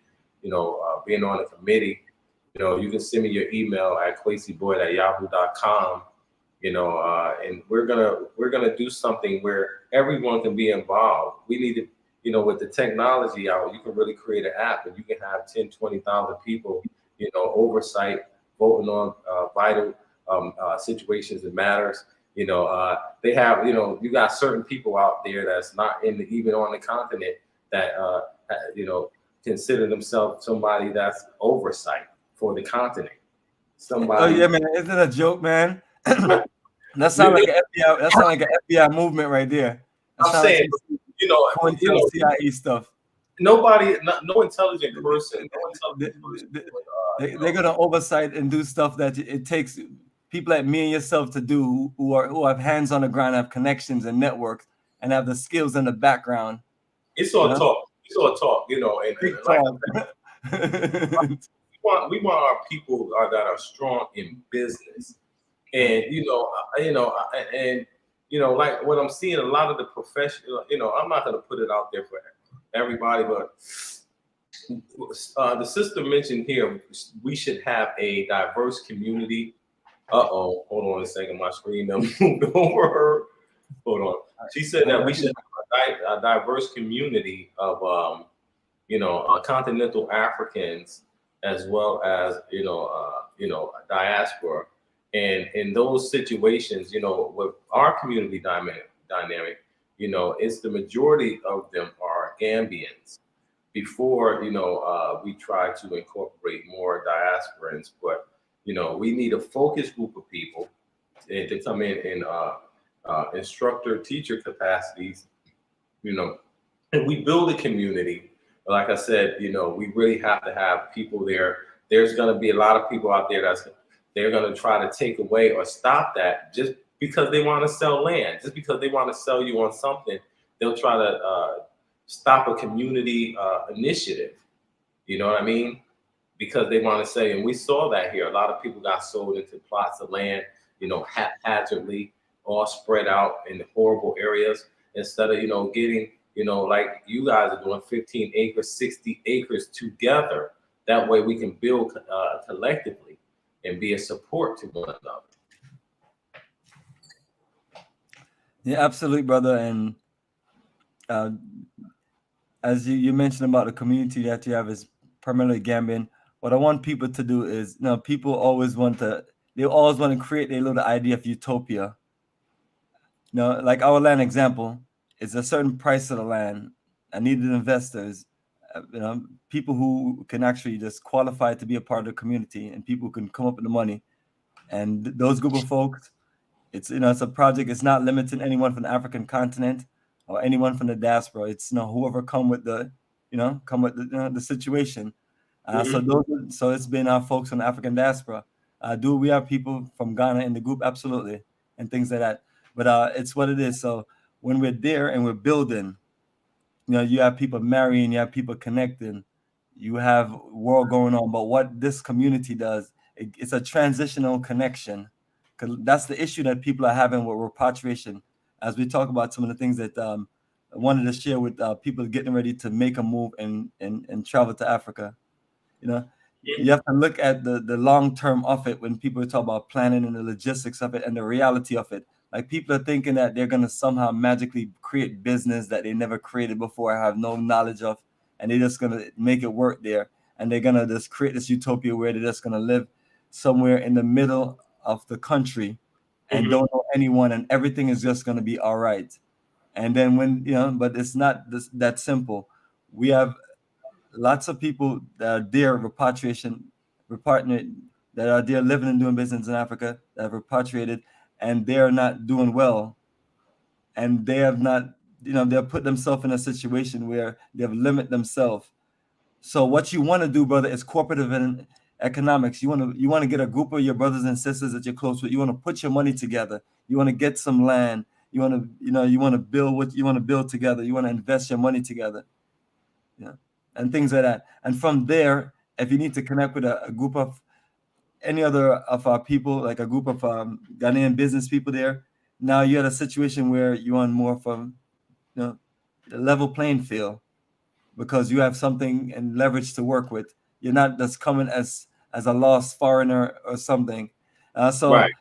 being on a committee. You can send me your email at kwesiboyd@yahoo.com. And we're gonna do something where everyone can be involved. We need to, with the technology out, you can really create an app, and you can have 10, 20,000 people, oversight, voting on vital situations and matters. They have, you got certain people out there that's not even on the continent that, consider themselves somebody that's oversight for the continent. Somebody. Oh yeah, man! Isn't it a joke, man? That sounds like an FBI. That sounds like an FBI movement right there. I'm saying, like CIA stuff. No intelligent person. They're gonna oversight and do stuff that it takes people like me and yourself to do, who have hands on the ground, have connections and networks, and have the skills in the background. It's all talk. It's all talk. And we want our people that are strong in business, and like what I'm seeing, a lot of the professional. I'm not gonna put it out there for everybody, but the sister mentioned here we should have a diverse community. Hold on a second, my screen moved over her. Hold on. She said that we should have a diverse community of continental Africans, as well as diaspora. And in those situations, with our community dynamic, it's the majority of them are Gambians. Before, we try to incorporate more diasporans, but we need a focus group of people to come in instructor, teacher capacities, and we build a community. Like I said, we really have to have people there. There's going to be a lot of people out there they're going to try to take away or stop that just because they want to sell land, just because they want to sell you on something. They'll try to stop a community initiative. You know what I mean? Because they want to say, and we saw that here. A lot of people got sold into plots of land, haphazardly, all spread out in horrible areas, instead of, getting, like you guys are doing 15 acres, 60 acres together. That way we can build collectively and be a support to one another. Yeah, absolutely, brother. And uh, as you mentioned about the community that you have is primarily Gambian, what I want people to do is, people they always want to create a little idea of utopia. Like our land example, is a certain price of the land. I needed investors, people who can actually just qualify to be a part of the community, and people who can come up with the money. And those group of folks, it's a project. It's not limited to anyone from the African continent or anyone from the diaspora. It's whoever come with the situation. So it's been our folks from the African diaspora. Do we have people from Ghana in the group? Absolutely, and things like that. But it's what it is. So when we're there and we're building, you have people marrying, you have people connecting, you have world going on. But what this community does, it's a transitional connection, because that's the issue that people are having with repatriation. As we talk about some of the things that I wanted to share with people getting ready to make a move and travel to Africa. You have to look at the long term of it when people talk about planning and the logistics of it and the reality of it. Like, people are thinking that they're gonna somehow magically create business that they never created before, have no knowledge of, and they're just gonna make it work there. And they're gonna just create this utopia where they're just gonna live somewhere in the middle of the country and don't know anyone, and everything is just gonna be all right. And then but it's not that simple. We have lots of people that are there repatriate, that are there living and doing business in Africa, that have repatriated, and they are not doing well, and they have not, they've put themselves in a situation where they've limited themselves. So what you want to do, brother, is cooperative in economics. You want to get a group of your brothers and sisters that you're close with. You want to put your money together. You want to get some land. You want to you want to build what you want to build together. You want to invest your money together. And things like that. And from there, if you need to connect with a group of any other of our people, like a group of Ghanaian business people there, now you're at a situation where you're on more from the level playing field, because you have something and leverage to work with. You're not just coming as a lost foreigner or something. So Right.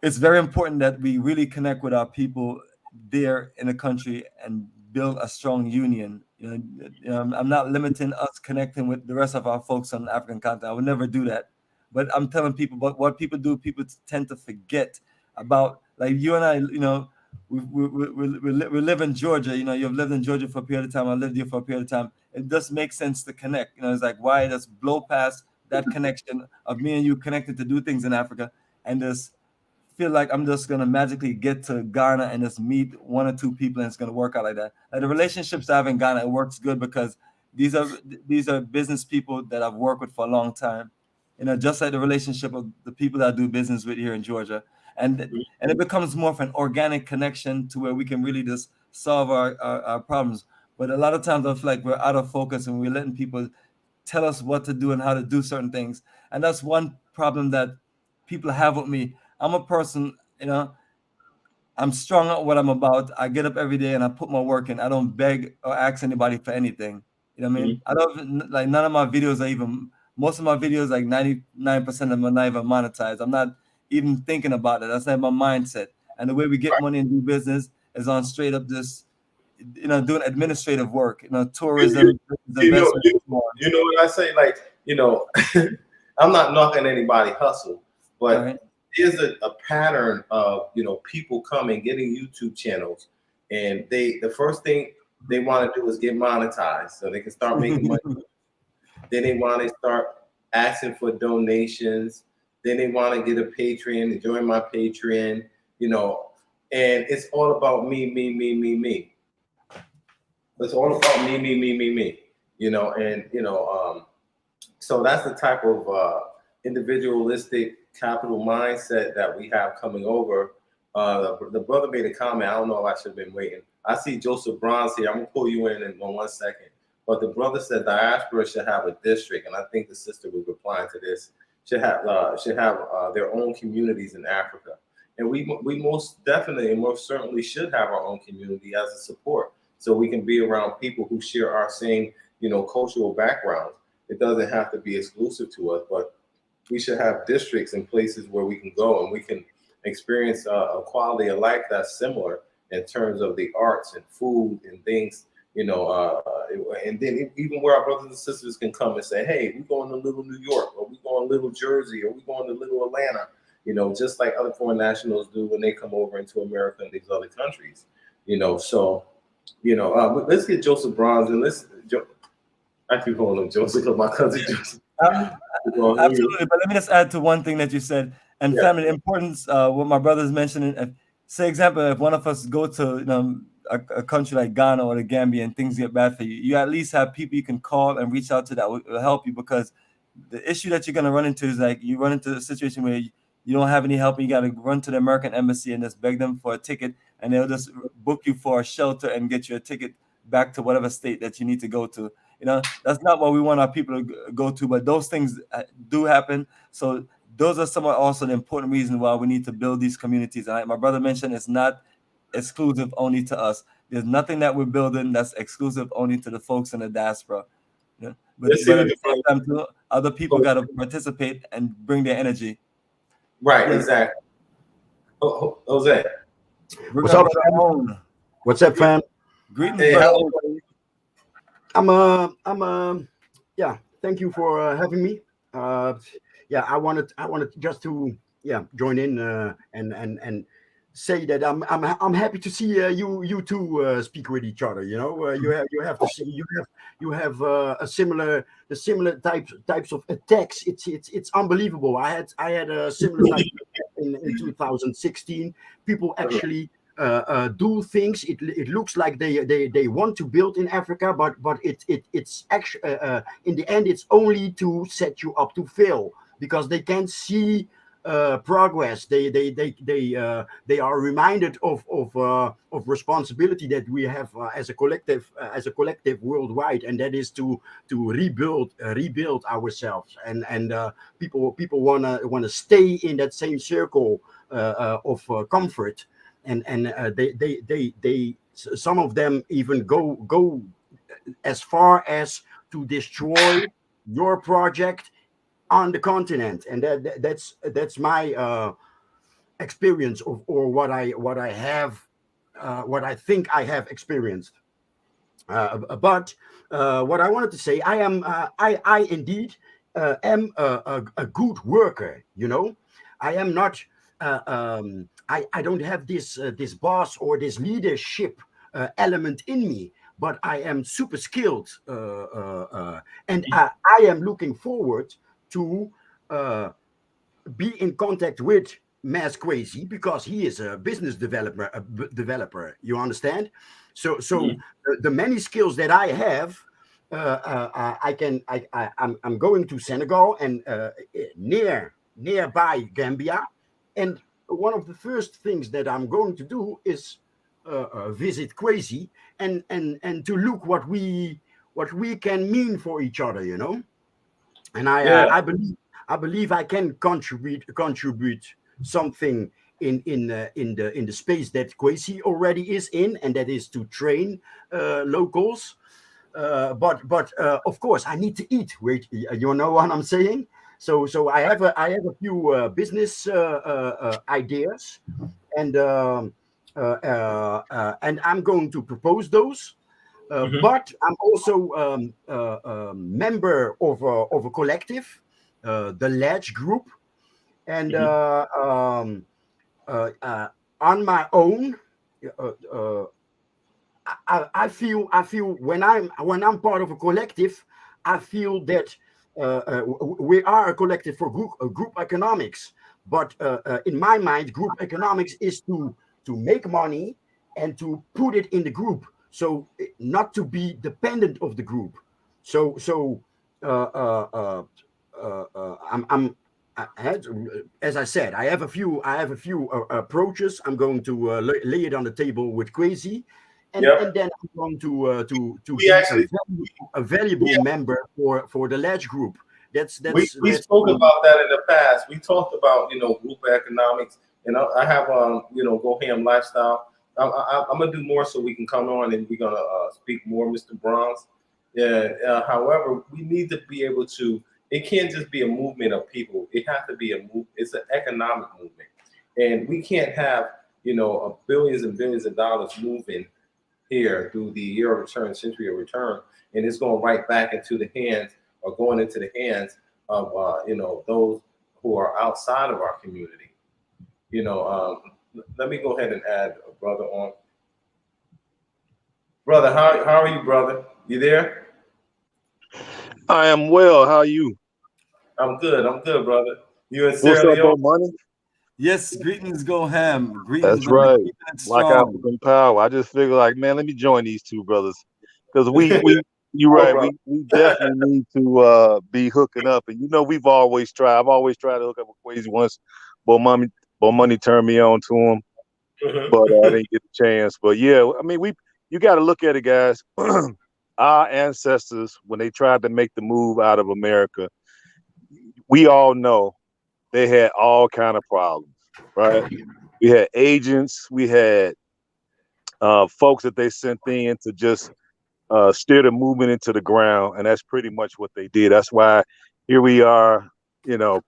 it's very important that we really connect with our people there in the country and build a strong union. I'm not limiting us connecting with the rest of our folks on the African continent. I would never do that. But I'm telling people, but what people do, people tend to forget about. Like you and I, we live in Georgia. You've lived in Georgia for a period of time. I lived here for a period of time. It just makes sense to connect. It's like, why just blow past that connection of me and you connected to do things in Africa, and just feel like I'm just gonna magically get to Ghana and just meet one or two people and it's gonna work out like that. Like the relationships I have in Ghana, it works good because these are business people that I've worked with for a long time. Just like the relationship of the people that I do business with here in Georgia. And it becomes more of an organic connection to where we can really just solve our problems. But a lot of times I feel like we're out of focus and we're letting people tell us what to do and how to do certain things. And that's one problem that people have with me. I'm a person, I'm strong at what I'm about. I get up every day and I put my work in. I don't beg or ask anybody for anything. You know what I mean? I don't, like, none of my videos are even, most of my videos, like 99% of them are not even monetized. I'm not even thinking about it. That's not my mindset. And the way we get money and do business is on straight up just, doing administrative work, tourism, You know, investment. you know what I say? Like, I'm not knocking anybody hustle, but Right. there's a pattern of people coming, getting YouTube channels, and the first thing they want to do is get monetized so they can start making money. Then they want to start asking for donations. Then they want to get a Patreon and join my Patreon, and it's all about me, me, me, me, me. It's all about me, me, me, me, me. So that's the type of individualistic capital mindset that we have coming over. The brother made a comment. I don't know if I should have been waiting. I see Joseph Bronze here. I'm gonna pull you in 1 second. But the brother said diaspora should have a district, and I think the sister was replying to this. Should have their own communities in Africa, and we most definitely and most certainly should have our own community as a support, so we can be around people who share our same cultural backgrounds. It doesn't have to be exclusive to us, but we should have districts and places where we can go and we can experience a quality of life that's similar. in terms of the arts and food and things, you know, and then even where our brothers and sisters can come and say, hey, we're going to Little New York, or we're going to Little Jersey, or we're going to Little Atlanta, you know, just like other foreign nationals do when they come over into America and these other countries, you know. So, you know, but let's get Joseph Bronze, and I keep calling him Joseph because my cousin Joseph. Absolutely, but let me just add to one thing that you said, and family importance. What my brother's mentioning. Say, example, if one of us go to a country like Ghana or the Gambia and things get bad for you, you at least have people you can call and reach out to that will help you, because the issue that you're gonna run into is like you run into a situation where you don't have any help and you got to run to the American embassy and just beg them for a ticket, and they'll just book you for a shelter and get you a ticket back to whatever state that you need to go to. You know, that's not what we want our people to go to, but those things do happen. So those are some of also the important reasons why we need to build these communities. And like my brother mentioned, it's not exclusive only to us. There's nothing that we're building that's exclusive only to the folks in the diaspora. You know? But at the same time, too, other people got to participate and bring their energy. Right, exactly. Jose. What's up, fam? What's up, fam? Greetings, hey, yeah, thank you for having me. Yeah, I wanted just to join in and say that I'm happy to see you two speak with each other. You know, you have to see you have the similar types of attacks. It's unbelievable. I had a similar type of attack in 2016. People actually do things. It looks like they want to build in Africa, but it's actually in the end it's only to set you up to fail, because they can't see progress. They are reminded of responsibility that we have as a collective worldwide, and that is to rebuild ourselves. And people wanna stay in that same circle of comfort. And they some of them even go as far as to destroy your project on the continent. And that's my experience of, or what I have what I think I have experienced. But what I wanted to say, I indeed am a good worker. You know, I am not I don't have this boss or this leadership element in me, but I am super skilled, and I am looking forward to be in contact with Mas Kwesi, because he is a business developer. You understand? So the many skills that I have, I'm going to Senegal and nearby Gambia, and one of the first things that I'm going to do is visit Kwesi and to look what we can mean for each other, you know. And I believe I can contribute something in the space that Kwesi already is in, and that is to train locals. But of course I need to eat. Wait, you know what I'm saying? So I have a few business ideas, and I'm going to propose those. But I'm also a member of a collective, the Ledge Group, and on my own, I feel when I'm part of a collective, I feel that we are a collective for group economics. But in my mind, group economics is to make money and to put it in the group, so not to be dependent of the group. So I'm as I said, I have a few approaches. I'm going to lay it on the table with Kwesi. And then I'm going to be a valuable member for the Ledge Group. We spoke about that in the past. We talked about group economics, and I have Go Ham Lifestyle. I'm gonna do more so we can come on and we're gonna speak more, Mr. Bronze. Yeah. However, we need to be able to. It can't just be a movement of people. It has to be a move. It's an economic movement, and we can't have billions and billions of dollars moving here through the year of return, century of return, and it's going right back into the hands or going into the hands of those who are outside of our community. Let me go ahead and add a brother on. Brother, how are you, brother? You there? I am well. How are you? I'm good, brother. You in What's Sierra up, Leone? Bomani? Yes, greetings go ham. Greetings, That's brother. right. Keeping it Like strong. African power. I just figured, like, man, let me join these two brothers because you're Oh, right. bro. We definitely need to be hooking up, and we've always tried. I've always tried to hook up with Kwesi once. Bomani turned me on to him, but I didn't get the chance. But yeah, I mean, you got to look at it, guys. Our ancestors, when they tried to make the move out of America, we all know they had all kind of problems, right? We had agents, we had folks that they sent in to just steer the movement into the ground, and that's pretty much what they did. That's why here we are,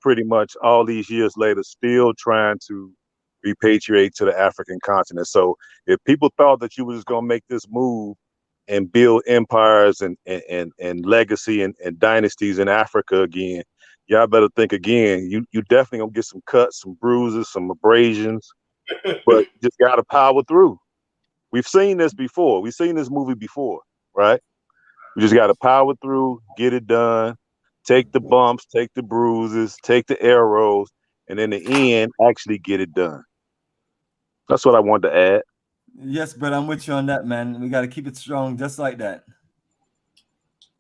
pretty much all these years later, still trying to repatriate to the African continent. So if people thought that you were just gonna make this move and build empires and legacy and dynasties in Africa again, y'all better think again. You definitely gonna get some cuts, some bruises, some abrasions, but just gotta power through. We've seen this before. We've seen this movie before, right? We just gotta power through, get it done, take the bumps, take the bruises, take the arrows, and in the end, actually get it done. That's what I wanted to add. Yes, but I'm with you on that, man. We got to keep it strong, just like that.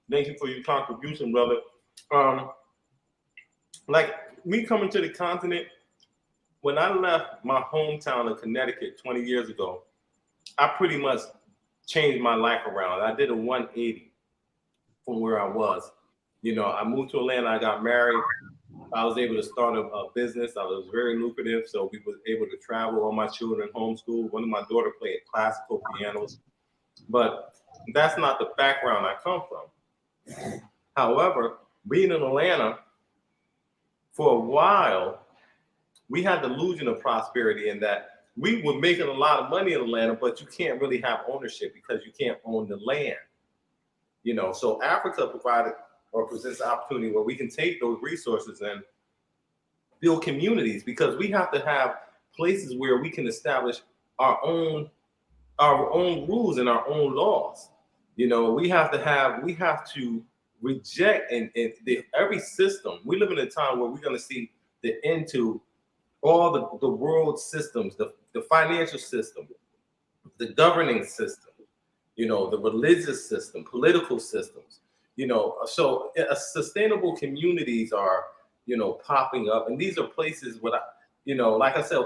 Thank you for your contribution, brother. Like me coming to the continent, when I left my hometown of Connecticut 20 years ago, I pretty much changed my life around. I did a 180 from where I was. I moved to Atlanta, I got married. I was able to start a business. I was very lucrative, so we was able to travel. All my children homeschooled. One of my daughter played classical pianos, but that's not the background I come from. However, being in Atlanta for a while, we had the illusion of prosperity in that we were making a lot of money in Atlanta, but you can't really have ownership because you can't own the land. So Africa provided or presents an opportunity where we can take those resources and build communities, because we have to have places where we can establish our own rules and our own laws. We have to reject every system. We live in a time where we're going to see the end to all the world systems, the financial system, the governing system, the religious system, political systems. So sustainable communities are, popping up, and these are places where, like I said,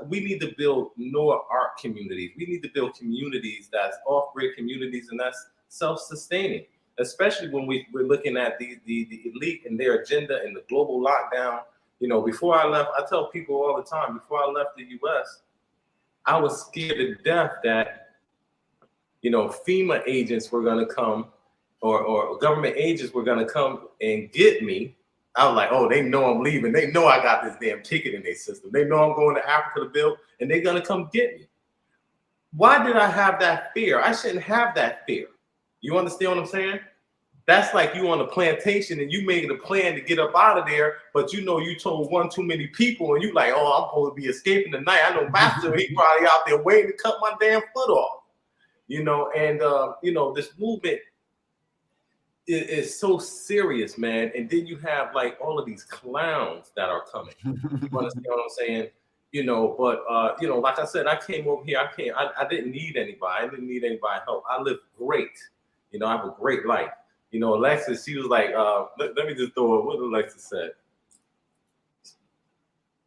we need to build more art communities. We need to build communities that's off-grid communities and that's self-sustaining, especially when we're looking at the elite and their agenda and the global lockdown. Before I left, I tell people all the time, before I left the U.S., I was scared to death that, FEMA agents were going to come or government agents were going to come and get me. I was like, oh, they know I'm leaving. They know I got this damn ticket in their system. They know I'm going to Africa to build, and they're going to come get me. Why did I have that fear? I shouldn't have that fear. You understand what I'm saying? That's like you on a plantation and you made a plan to get up out of there, but you told one too many people and you like, oh, I'm supposed to be escaping tonight. I know Master, he probably out there waiting to cut my damn foot off. This movement is so serious, man. And then you have like all of these clowns that are coming. You understand what I'm saying? Like I said, I came over here. I didn't need anybody. I didn't need anybody's help. I live great. I have a great life. Alexis, she was like, let me just throw it. What Alexis said.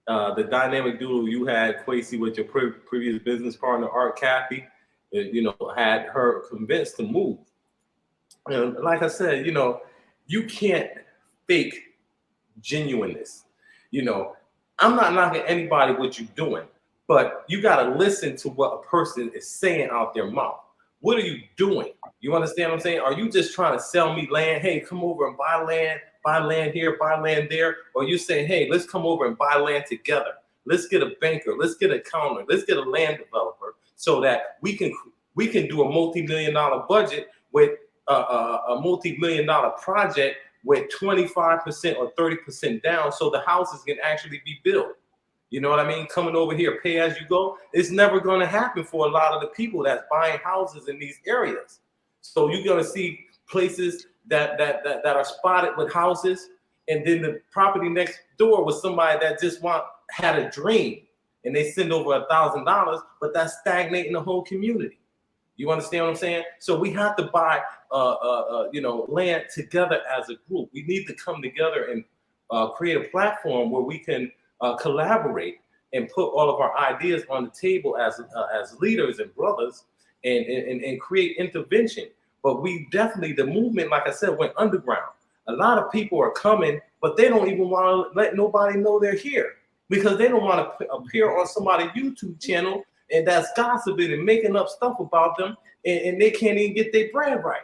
The dynamic duo you had, Kwesi, with your previous business partner, Art Kathy, had her convinced to move. And like I said, you can't fake genuineness. I'm not knocking anybody what you're doing, but you got to listen to what a person is saying out their mouth. What are you doing? You understand what I'm saying? Are you just trying to sell me land? Hey, come over and buy land here, buy land there. Or you saying, hey, let's come over and buy land together. let's get a banker, let's get an accountant, let's get a land developer, so that we can do a multi-million-dollar budget with a multi-million-dollar project with 25% or 30% down, so the houses can actually be built. You know what I mean? Coming over here, pay as you go, it's never going to happen for a lot of the people that's buying houses in these areas. So you're going to see places that are spotted with houses, and then the property next door was somebody that just had a dream, and they send over $1,000, but that's stagnating the whole community. You understand what I'm saying? So we have to buy, land together as a group. We need to come together and create a platform where we can collaborate and put all of our ideas on the table as leaders and brothers, and create intervention. But we definitely, the movement, like I said, went underground. A lot of people are coming, but they don't even want to let nobody know they're here, because they don't want to appear on somebody's YouTube channel and that's gossiping and making up stuff about them, and they can't even get their brand right.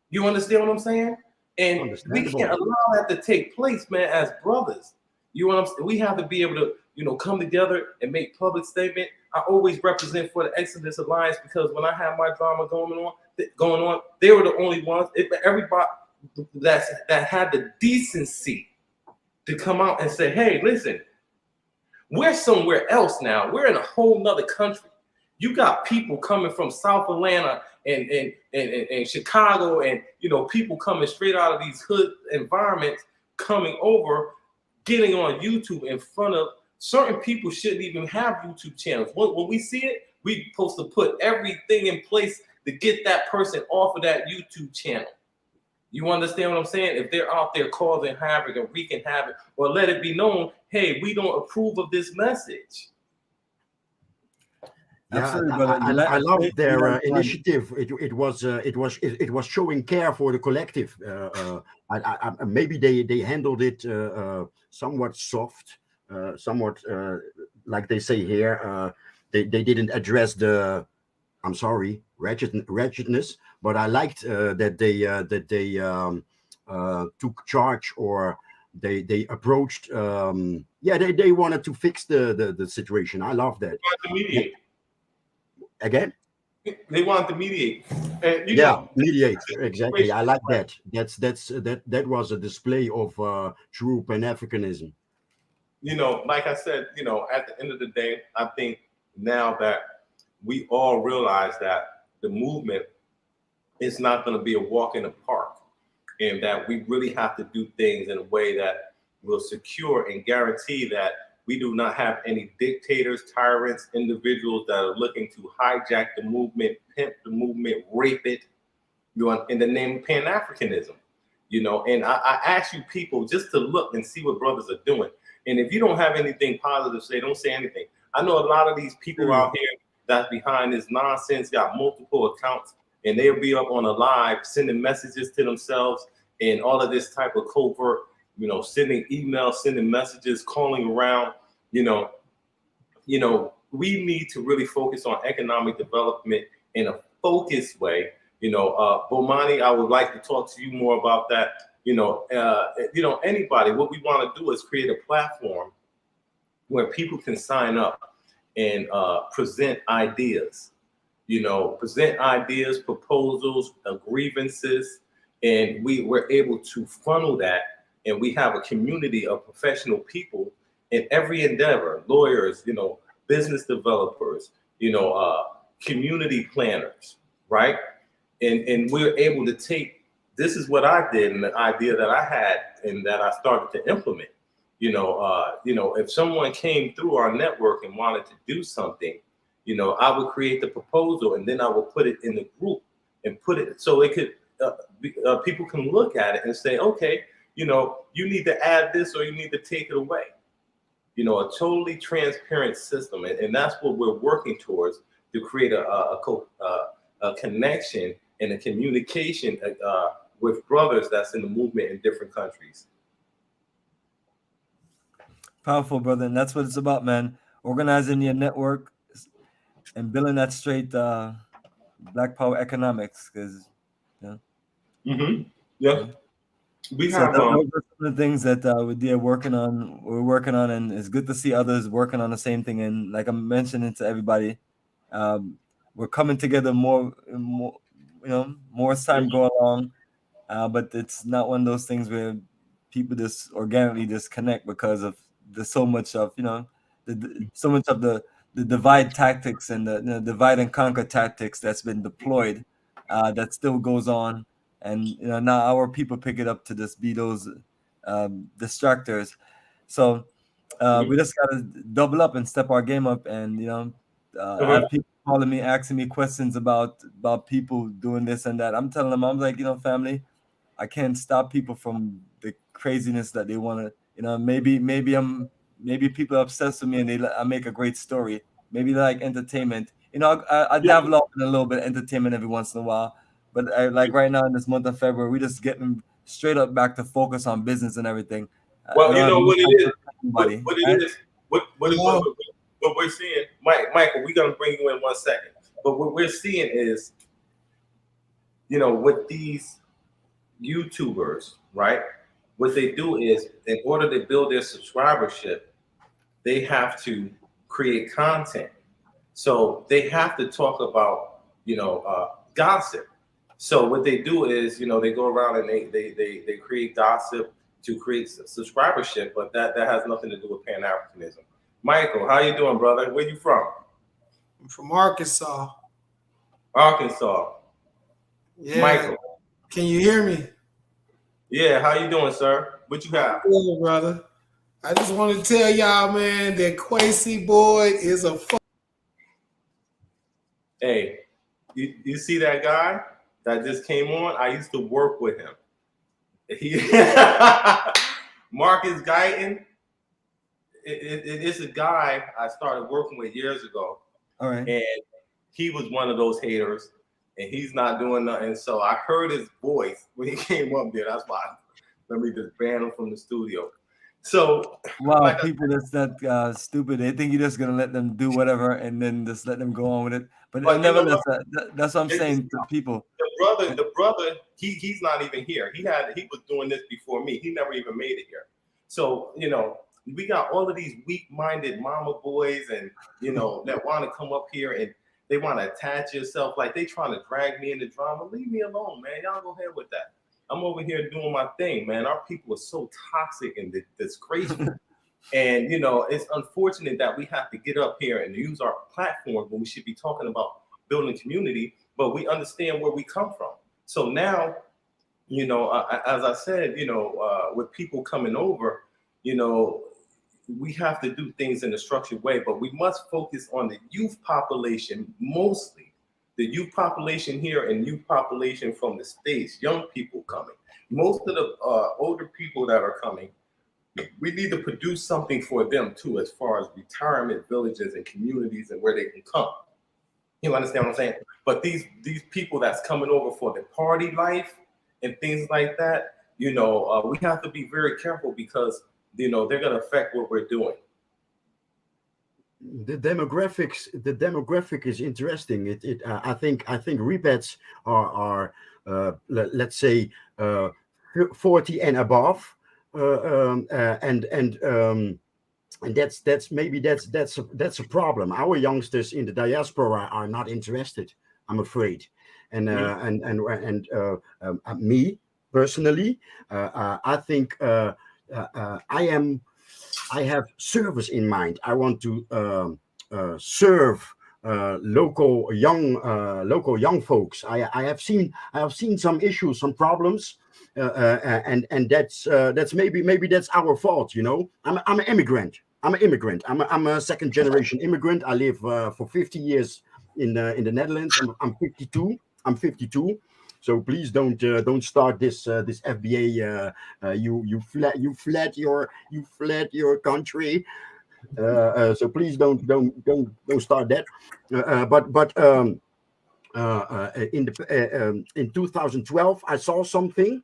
You understand what I'm saying? And we can't allow that to take place, man, as brothers. You know what I'm saying? We have to be able to, come together and make public statement. I always represent for the Exodus Alliance, because when I had my drama going on, they were the only ones. Everybody that had the decency to come out and say, hey, listen, we're somewhere else now. We're in a whole nother country. You got people coming from South Atlanta and Chicago, and people coming straight out of these hood environments, coming over, getting on YouTube in front of certain people shouldn't even have YouTube channels. When we see it, we're supposed to put everything in place to get that person off of that YouTube channel. You understand what I'm saying? If they're out there causing havoc and wreaking havoc, or let it be known, hey, we don't approve of this message. Yeah, I love their initiative. It was showing care for the collective. Maybe they handled it somewhat soft, somewhat like they say here. They didn't address the, I'm sorry, wretchedness, but I liked that they took charge, or they approached. They wanted to fix the situation. I love that. To mediate. Again? They wanted to mediate. And, mediate. Exactly. I like that. That was a display of true Pan-Africanism. Like I said, at the end of the day, I think now that we all realize that the movement is not going to be a walk in the park, and that we really have to do things in a way that will secure and guarantee that we do not have any dictators, tyrants, individuals that are looking to hijack the movement, pimp the movement, rape it, in the name of Pan-Africanism. And I ask you people just to look and see what brothers are doing. And if you don't have anything positive to say, don't say anything. I know a lot of these people out here that's behind this nonsense got multiple accounts, and they'll be up on a live sending messages to themselves and all of this type of covert, sending emails, sending messages, calling around. We need to really focus on economic development in a focused way. Bomani, I would like to talk to you more about that. Anybody, what we want to do is create a platform where people can sign up and present ideas, proposals, grievances, and we're able to funnel that, and we have a community of professional people in every endeavor, lawyers, business developers, community planners, right? And we're able to take, this is what I did, and the idea that I had and that I started to implement. If someone came through our network and wanted to do something, I would create the proposal, and then I would put it in the group and put it so it could people can look at it and say, okay, you need to add this or you need to take it away. A totally transparent system, and that's what we're working towards, to create a connection and a communication with brothers that's in the movement in different countries. Powerful, brother, and that's what it's about, man. Organizing your network and building that straight Black Power economics, because Yeah. We So have those are some of the things that we're working on. We're working on, and it's good to see others working on the same thing. And like I'm mentioning to everybody, we're coming together more, more as time go along. But it's not one of those things where people just organically just connect because of there's so much of so much of the divide tactics and the divide and conquer tactics that's been deployed that still goes on. And now our people pick it up to just be those distractors. So we just gotta double up and step our game up. And I have people calling me, asking me questions about people doing this and that. I'm telling them, I'm like, family, I can't stop people from the craziness that they want to. Maybe people are obsessed with me and I make a great story. Maybe they like entertainment. I dabble up in a little bit of entertainment every once in a while. But like right now in this month of February, we just getting straight up back to focus on business and everything. Well, you know what it is. What right? it is. What we're seeing, Michael. We're gonna bring you in 1 second. But what we're seeing is, with these YouTubers, right? What they do is, in order to build their subscribership, they have to create content. So they have to talk about, gossip. So what they do is, they go around and they create gossip to create subscribership, but that has nothing to do with Pan-Africanism. Michael, how you doing, brother? Where you from? I'm from Arkansas. Arkansas. Yeah. Michael. Can you hear me? Yeah, how you doing, sir? What you have? Good, brother. I just want to tell y'all, man, that Kwesi Boyd is a Hey, you see that guy that just came on? I used to work with him. Marcus Guyton. It's a guy I started working with years ago. All right. And he was one of those haters, and he's not doing nothing. So I heard his voice when he came up there. That's why let me just ban him from the studio. So wow, people that's that stupid. They think you're just gonna let them do whatever and then just let them go on with it. But nevertheless, that's what I'm saying to people. The brother, he's not even here. He was doing this before me. He never even made it here. So we got all of these weak-minded mama boys and that want to come up here and they want to attach yourself, like they trying to drag me into drama. Leave me alone, man. Y'all go ahead with that. I'm over here doing my thing, man. Our people are so toxic and disgraceful. And it's unfortunate that we have to get up here and use our platform when we should be talking about building community, but we understand where we come from. So now, as I said, with people coming over, we have to do things in a structured way, but we must focus on the youth population, mostly the youth population here and youth population from the States, young people coming. Most of the older people that are coming, we need to produce something for them too, as far as retirement villages and communities and where they can come. You understand what I'm saying? But these people that's coming over for the party life and things like that, we have to be very careful because they're going to affect what we're doing. The demographic is interesting. I think repats are let's say 40 and above, and that's maybe that's a problem. Our youngsters in the diaspora are not interested, I'm afraid, and me personally, I think I have service in mind. I want to serve local young folks. I have seen some issues, some problems, and that's maybe that's our fault. I'm an immigrant. I'm a second generation immigrant. I live for 50 years in the Netherlands. I'm 52. So please don't start this FBA. You fled your country. So please don't start that. But in 2012 I saw something,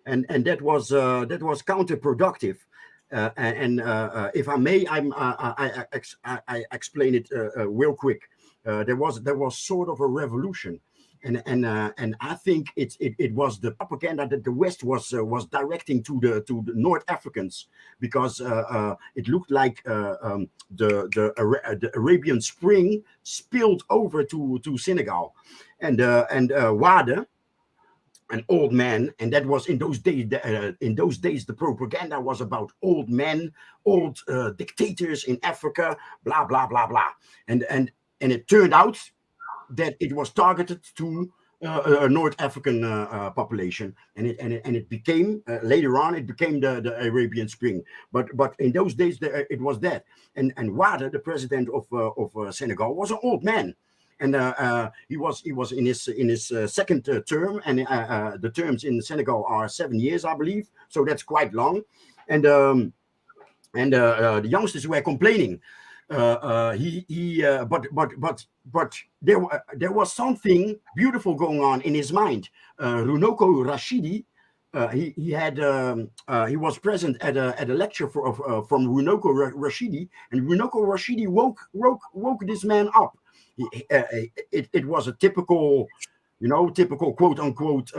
and that was counterproductive. And if I may, I explain it real quick. There was sort of a revolution. and I think it was the propaganda that the West was directing to the North Africans, because it looked like the Arabian Spring spilled over to Senegal, and Wade, an old man, and that was in those days. The propaganda was about old men, old dictators in Africa, blah blah blah blah, and it turned out that it was targeted to a North African population, and it became later on it became the Arabian Spring. But in those days it was that, and Wade, the president of Senegal, was an old man. And he was in his second term, and the terms in Senegal are 7 years, I believe. So that's quite long. And the youngsters were complaining. But there was something beautiful going on in his mind. Runoko Rashidi, he was present at a lecture from Runoko Rashidi, and Runoko Rashidi woke this man up. It was a typical quote unquote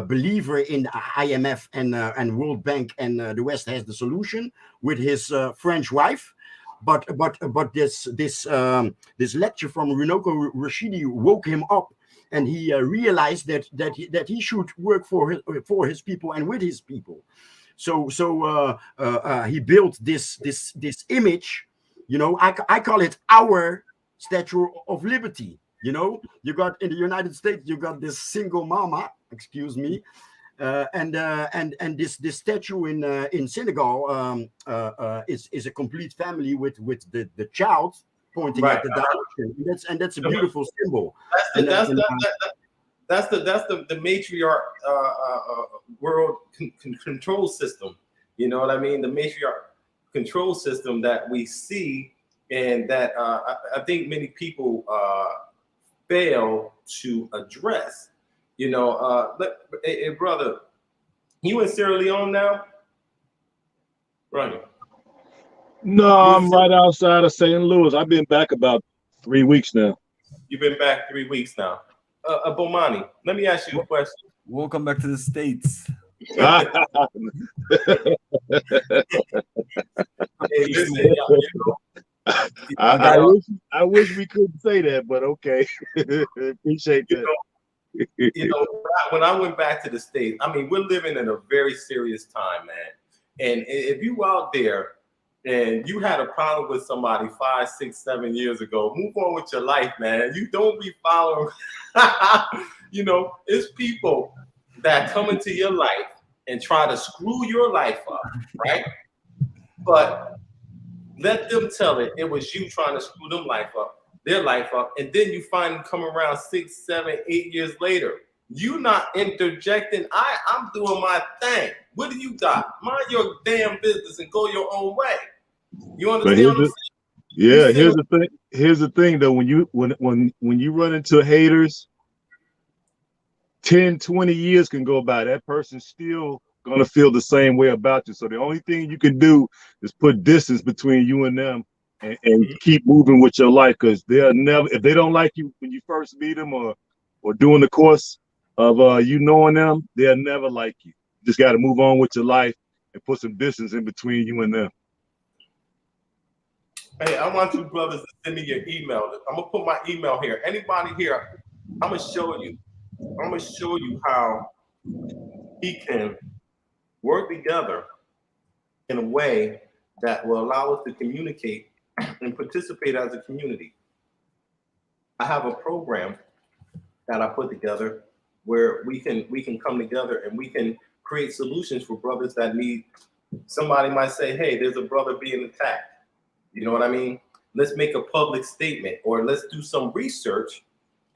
believer in IMF and World Bank, and the West has the solution with his French wife. But this lecture from Runoko Rashidi woke him up, and he realized that he should work for his people and with his people. So he built this image. I call it our Statue of Liberty. You got in the United States, you got this single mama, excuse me, and this statue in Senegal is a complete family with the child pointing at the direction, and that's a beautiful symbol. That's the matriarch world control system. You know what I mean? The matriarch control system that we see. And that I think many people fail to address. Hey, brother, you in Sierra Leone now? Right. No, I'm right outside of St. Louis. I've been back about 3 weeks now. You've been back 3 weeks now. Bomani, let me ask you a question. Welcome back to the States. Hey, listen, I wish we couldn't say that, but okay. Appreciate that. When I went back to the States, I mean, we're living in a very serious time, man. And if you out there and you had a problem with somebody 5, 6, 7 years ago, move on with your life, man. You don't be following. It's people that come into your life and try to screw your life up, right? But let them tell it was you trying to screw their life up, and then you find them come around 6, 7, 8 years later. You not interjecting. I'm doing my thing. What do you got? Mind your damn business and go your own way. You understand what I'm saying? Yeah, here's the thing though. When you run into haters, 10, 20 years can go by. That person's still gonna feel the same way about you. So the only thing you can do is put distance between you and them, and keep moving with your life, because they'll never, if they don't like you when you first meet them or during the course of you knowing them, they'll never like you. You just got to move on with your life and put some distance in between you and them. Hey, I want you brothers to send me your email. I'm gonna put my email here. Anybody here, I'm gonna show you how we can work together in a way that will allow us to communicate and participate as a community. I have a program that I put together where we can come together and we can create solutions for brothers that need. Somebody might say, hey, there's a brother being attacked. You know what I mean? Let's make a public statement, or let's do some research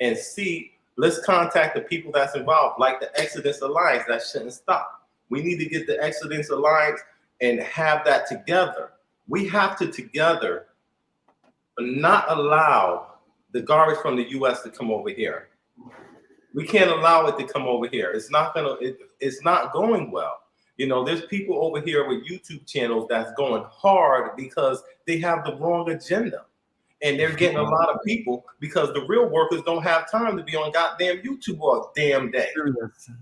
and see, let's contact the people that's involved, like the Exodus Alliance. That shouldn't stop. We need to get the Exodus Alliance and have that together. We have to together not allow the garbage from the US to come over here. We can't allow it to come over here. It's not going well. There's people over here with YouTube channels that's going hard because they have the wrong agenda. And they're getting a lot of people because the real workers don't have time to be on goddamn YouTube all damn day.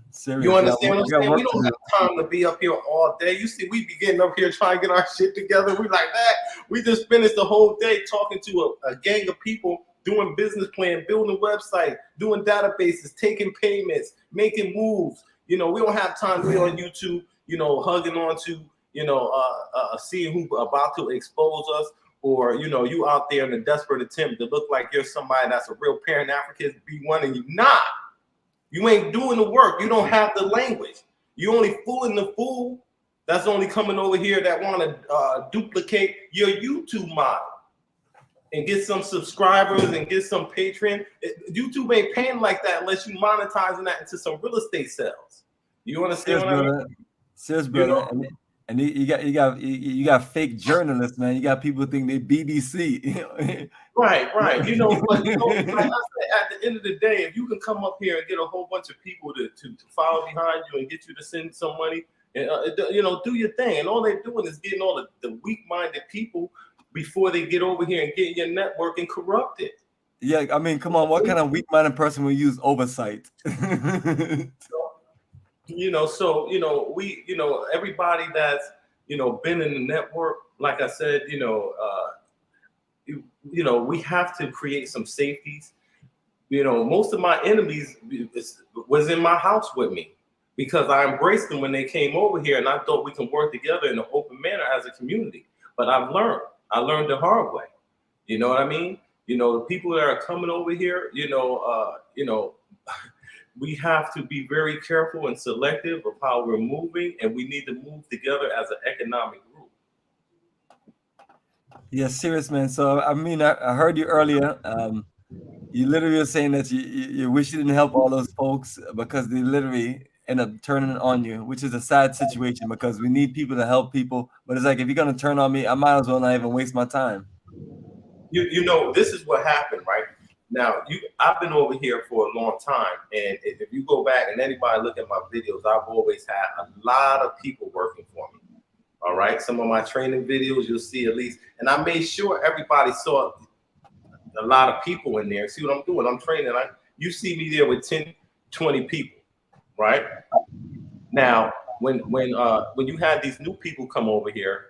Serious. You understand what I'm saying? We don't to have time to be up here all day. You see, we be getting up here trying to get our shit together. We like that. We just finished the whole day talking to a gang of people, doing business plan, building websites, doing databases, taking payments, making moves. You know, we don't have time to be on YouTube, you know, hugging on to, you know, seeing who about to expose us. Or, you know, you out there in a desperate attempt to look like you're somebody that's a real Pan-African B1 and you not. You ain't doing the work. You don't have the language. You only fooling the fool that's only coming over here that want to duplicate your YouTube model and get some subscribers and get some Patreon. YouTube ain't paying like that unless you monetizing that into some real estate sales. You understand what I mean? Serious, brother. You know? And you got fake journalists, man. You got people think they BBC. Right. You know, but you know, like I said, at the end of the day, if you can come up here and get a whole bunch of people to follow behind you and get you to send some money, and you know, do your thing. And all they're doing is getting all the weak-minded people before they get over here and get your network and corrupt it. Yeah, I mean, come on, what kind of weak-minded person will use oversight? You know, so, you know, we, you know, everybody that's, you know, been in the network, like I said, you know, we have to create some safeties. You know, most of my enemies was in my house with me because I embraced them when they came over here and I thought we can work together in an open manner as a community. But I learned the hard way. You know what I mean? You know, the people that are coming over here, you know, we have to be very careful and selective of how we're moving, and we need to move together as an economic group. Yeah, serious, man. So, I mean, I heard you earlier. You literally were saying that you wish you didn't help all those folks because they literally end up turning on you, which is a sad situation because we need people to help people. But it's like, if you're going to turn on me, I might as well not even waste my time. You know, this is what happened, right? Now, I've been over here for a long time, and if you go back and anybody look at my videos, I've always had a lot of people working for me. All right, some of my training videos you'll see at least, and I made sure everybody saw a lot of people in there. See what I'm doing? I'm training. You see me there with 10, 20 people, right? Now, when you had these new people come over here,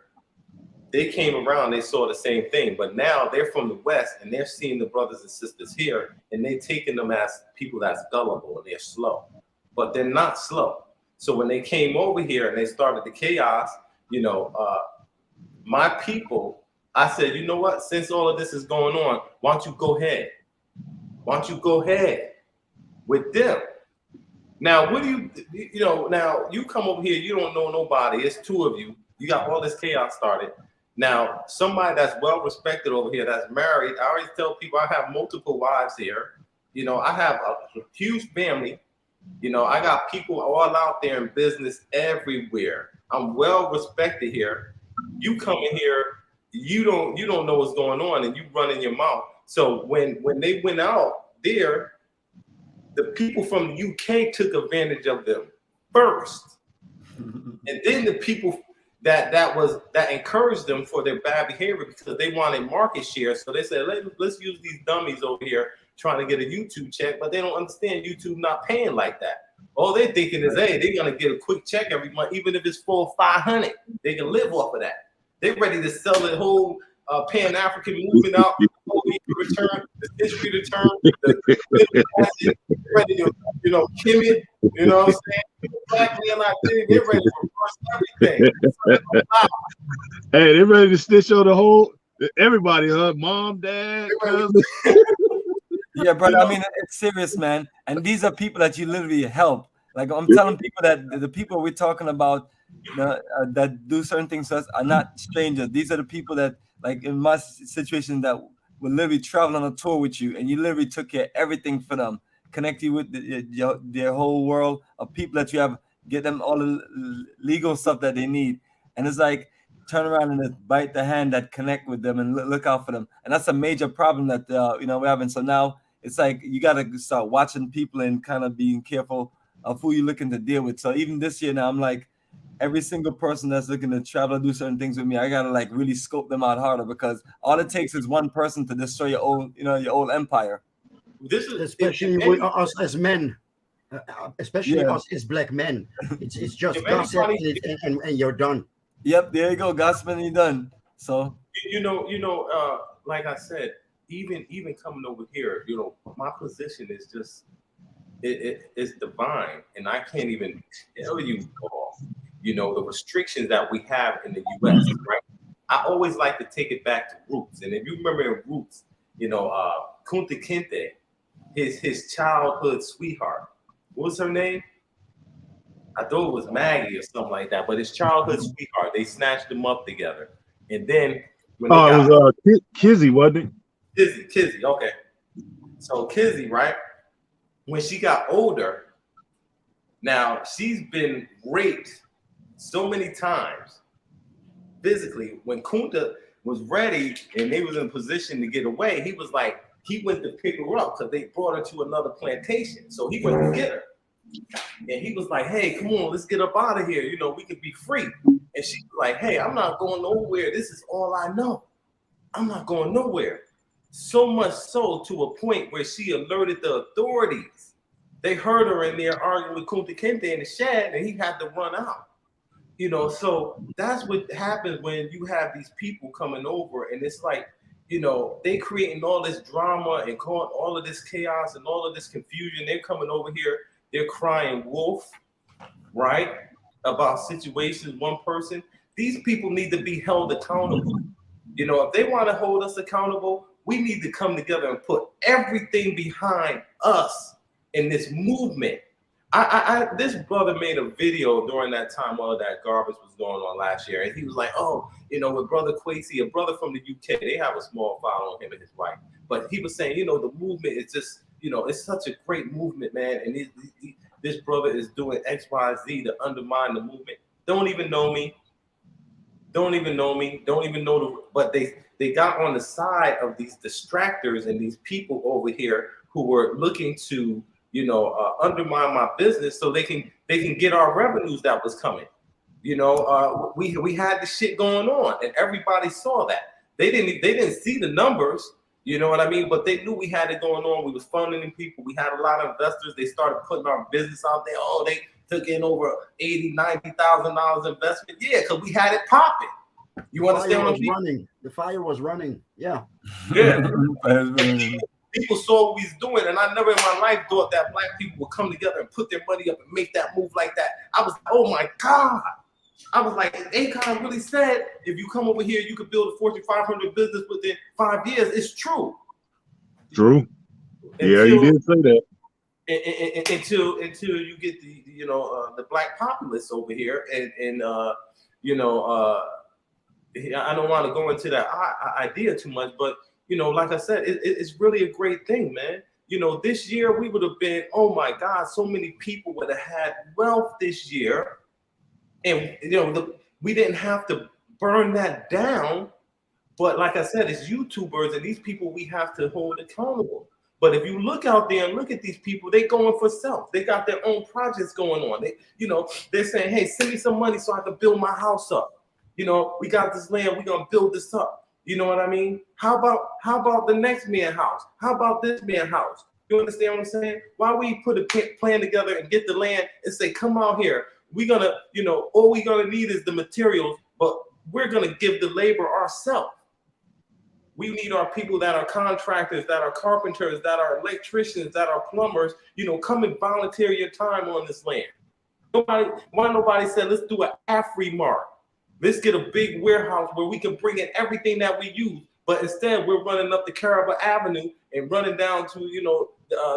they came around, they saw the same thing, but now they're from the West and they're seeing the brothers and sisters here and they're taking them as people that's gullible and they're slow, but they're not slow. So when they came over here and they started the chaos, you know, my people, I said, you know what, since all of this is going on, why don't you go ahead? Why don't you go ahead with them? Now, what do you know, now you come over here, you don't know nobody, it's two of you, you got all this chaos started. Now, somebody that's well respected over here, that's married, I always tell people I have multiple wives here. You know, I have a huge family. You know, I got people all out there in business everywhere. I'm well respected here. You come in here, you don't know what's going on, and you run in your mouth. So when they went out there, the people from the UK took advantage of them first, and then the people that encouraged them for their bad behavior because they wanted market share. So they said, let's use these dummies over here trying to get a YouTube check, but they don't understand YouTube not paying like that. All they're thinking is, hey, they're gonna get a quick check every month, even if it's $400 or $500, they can live off of that. They're ready to sell the whole Pan-African movement out, return, the history return, the ready to, you know, Kim it, you know what I'm saying? Black men like they're ready to reverse everything. Hey, they're ready to stitch on the whole everybody, mom, dad, cousin. Yeah, brother. I mean, it's serious, man. And these are people that you literally help. Like I'm telling people that the people we're talking about that do certain things to us are not strangers. These are the people that, like in my situation, that will literally travel on a tour with you, and you literally took care of everything for them, connect you with their whole world of people that you have, get them all the legal stuff that they need, and it's like turn around and just bite the hand that connect with them and look out for them, and that's a major problem that we're having. So now it's like you got to start watching people and kind of being careful of who you're looking to deal with. So even this year now, I'm like, every single person that's looking to travel and do certain things with me, I gotta like really scope them out harder, because all it takes is one person to destroy your old empire. This is Especially with us as men, especially us as black men. It's just If gossip anybody- and you're done. Yep, there you go, gossip and you're done. So like I said, even coming over here, my position is just it's divine, and I can't even tell you all, the restrictions that we have in the U.S. Right? I always like to take it back to roots, and if you remember in Roots, Kunta Kinte, his childhood sweetheart, what was her name? I thought it was Maggie or something like that, but his childhood sweetheart, they snatched him up together, and then when they got it was Kizzy, wasn't it? Kizzy, okay. So Kizzy, right? When she got older, now she's been raped so many times physically. When Kunta was ready and they was in position to get away, he was like, he went to pick her up because they brought her to another plantation. So he went to get her. And he was like, hey, come on, let's get up out of here. We could be free. And she was like, hey, I'm not going nowhere. This is all I know. I'm not going nowhere. So much so to a point where she alerted the authorities. They heard her in there arguing with Kunta Kinte in the shed, and he had to run out. So that's what happens when you have these people coming over, and it's like, they creating all this drama and causing all of this chaos and all of this confusion. They're coming over here, they're crying wolf, right? About situations, one person. These people need to be held accountable. If they want to hold us accountable, we need to come together and put everything behind us in this movement. This brother made a video during that time all of that garbage was going on last year, and he was like, oh, with brother Kwesi, a brother from the UK, they have a small following, him and his wife. But he was saying, the movement is just, it's such a great movement, man. And this brother is doing X, Y, Z to undermine the movement. Don't even know me. Don't even know but they got on the side of these distractors and these people over here who were looking to, undermine my business so they can get our revenues that was coming. We had the shit going on, and everybody saw that. They didn't see the numbers, you know what I mean? But they knew we had it going on. We was funding people. We had a lot of investors. They started putting our business out there. Oh, they took in over $80,000-$90,000 investment. Yeah, because we had it popping. You understand what I'm saying? The fire was running. Yeah. Yeah. People saw what we was doing, and I never in my life thought that black people would come together and put their money up and make that move like that. I was, oh my God. I was like, Akon really said, if you come over here, you could build a Fortune 500 business within 5 years. It's true. True. Yeah, you did say that. Until you get the black populace over here, and I don't want to go into that idea too much, but like I said, it's really a great thing, man. This year we would have been, oh my God, so many people would have had wealth this year, and we didn't have to burn that down. But like I said, it's YouTubers and these people we have to hold accountable. But if you look out there and look at these people, they going for self. They got their own projects going on. They're saying, hey, send me some money so I can build my house up. We got this land, we're gonna build this up. You know what I mean? How about the next man's house? How about this man's house? You understand what I'm saying? Why we put a plan together and get the land and say, come out here. We're gonna, all we're gonna need is the materials, but we're gonna give the labor ourselves. We need our people that are contractors, that are carpenters, that are electricians, that are plumbers, come and volunteer your time on this land. Nobody said, let's do an Afri-Mart. Let's get a big warehouse where we can bring in everything that we use. But instead, we're running up the Caraba Avenue and running down to,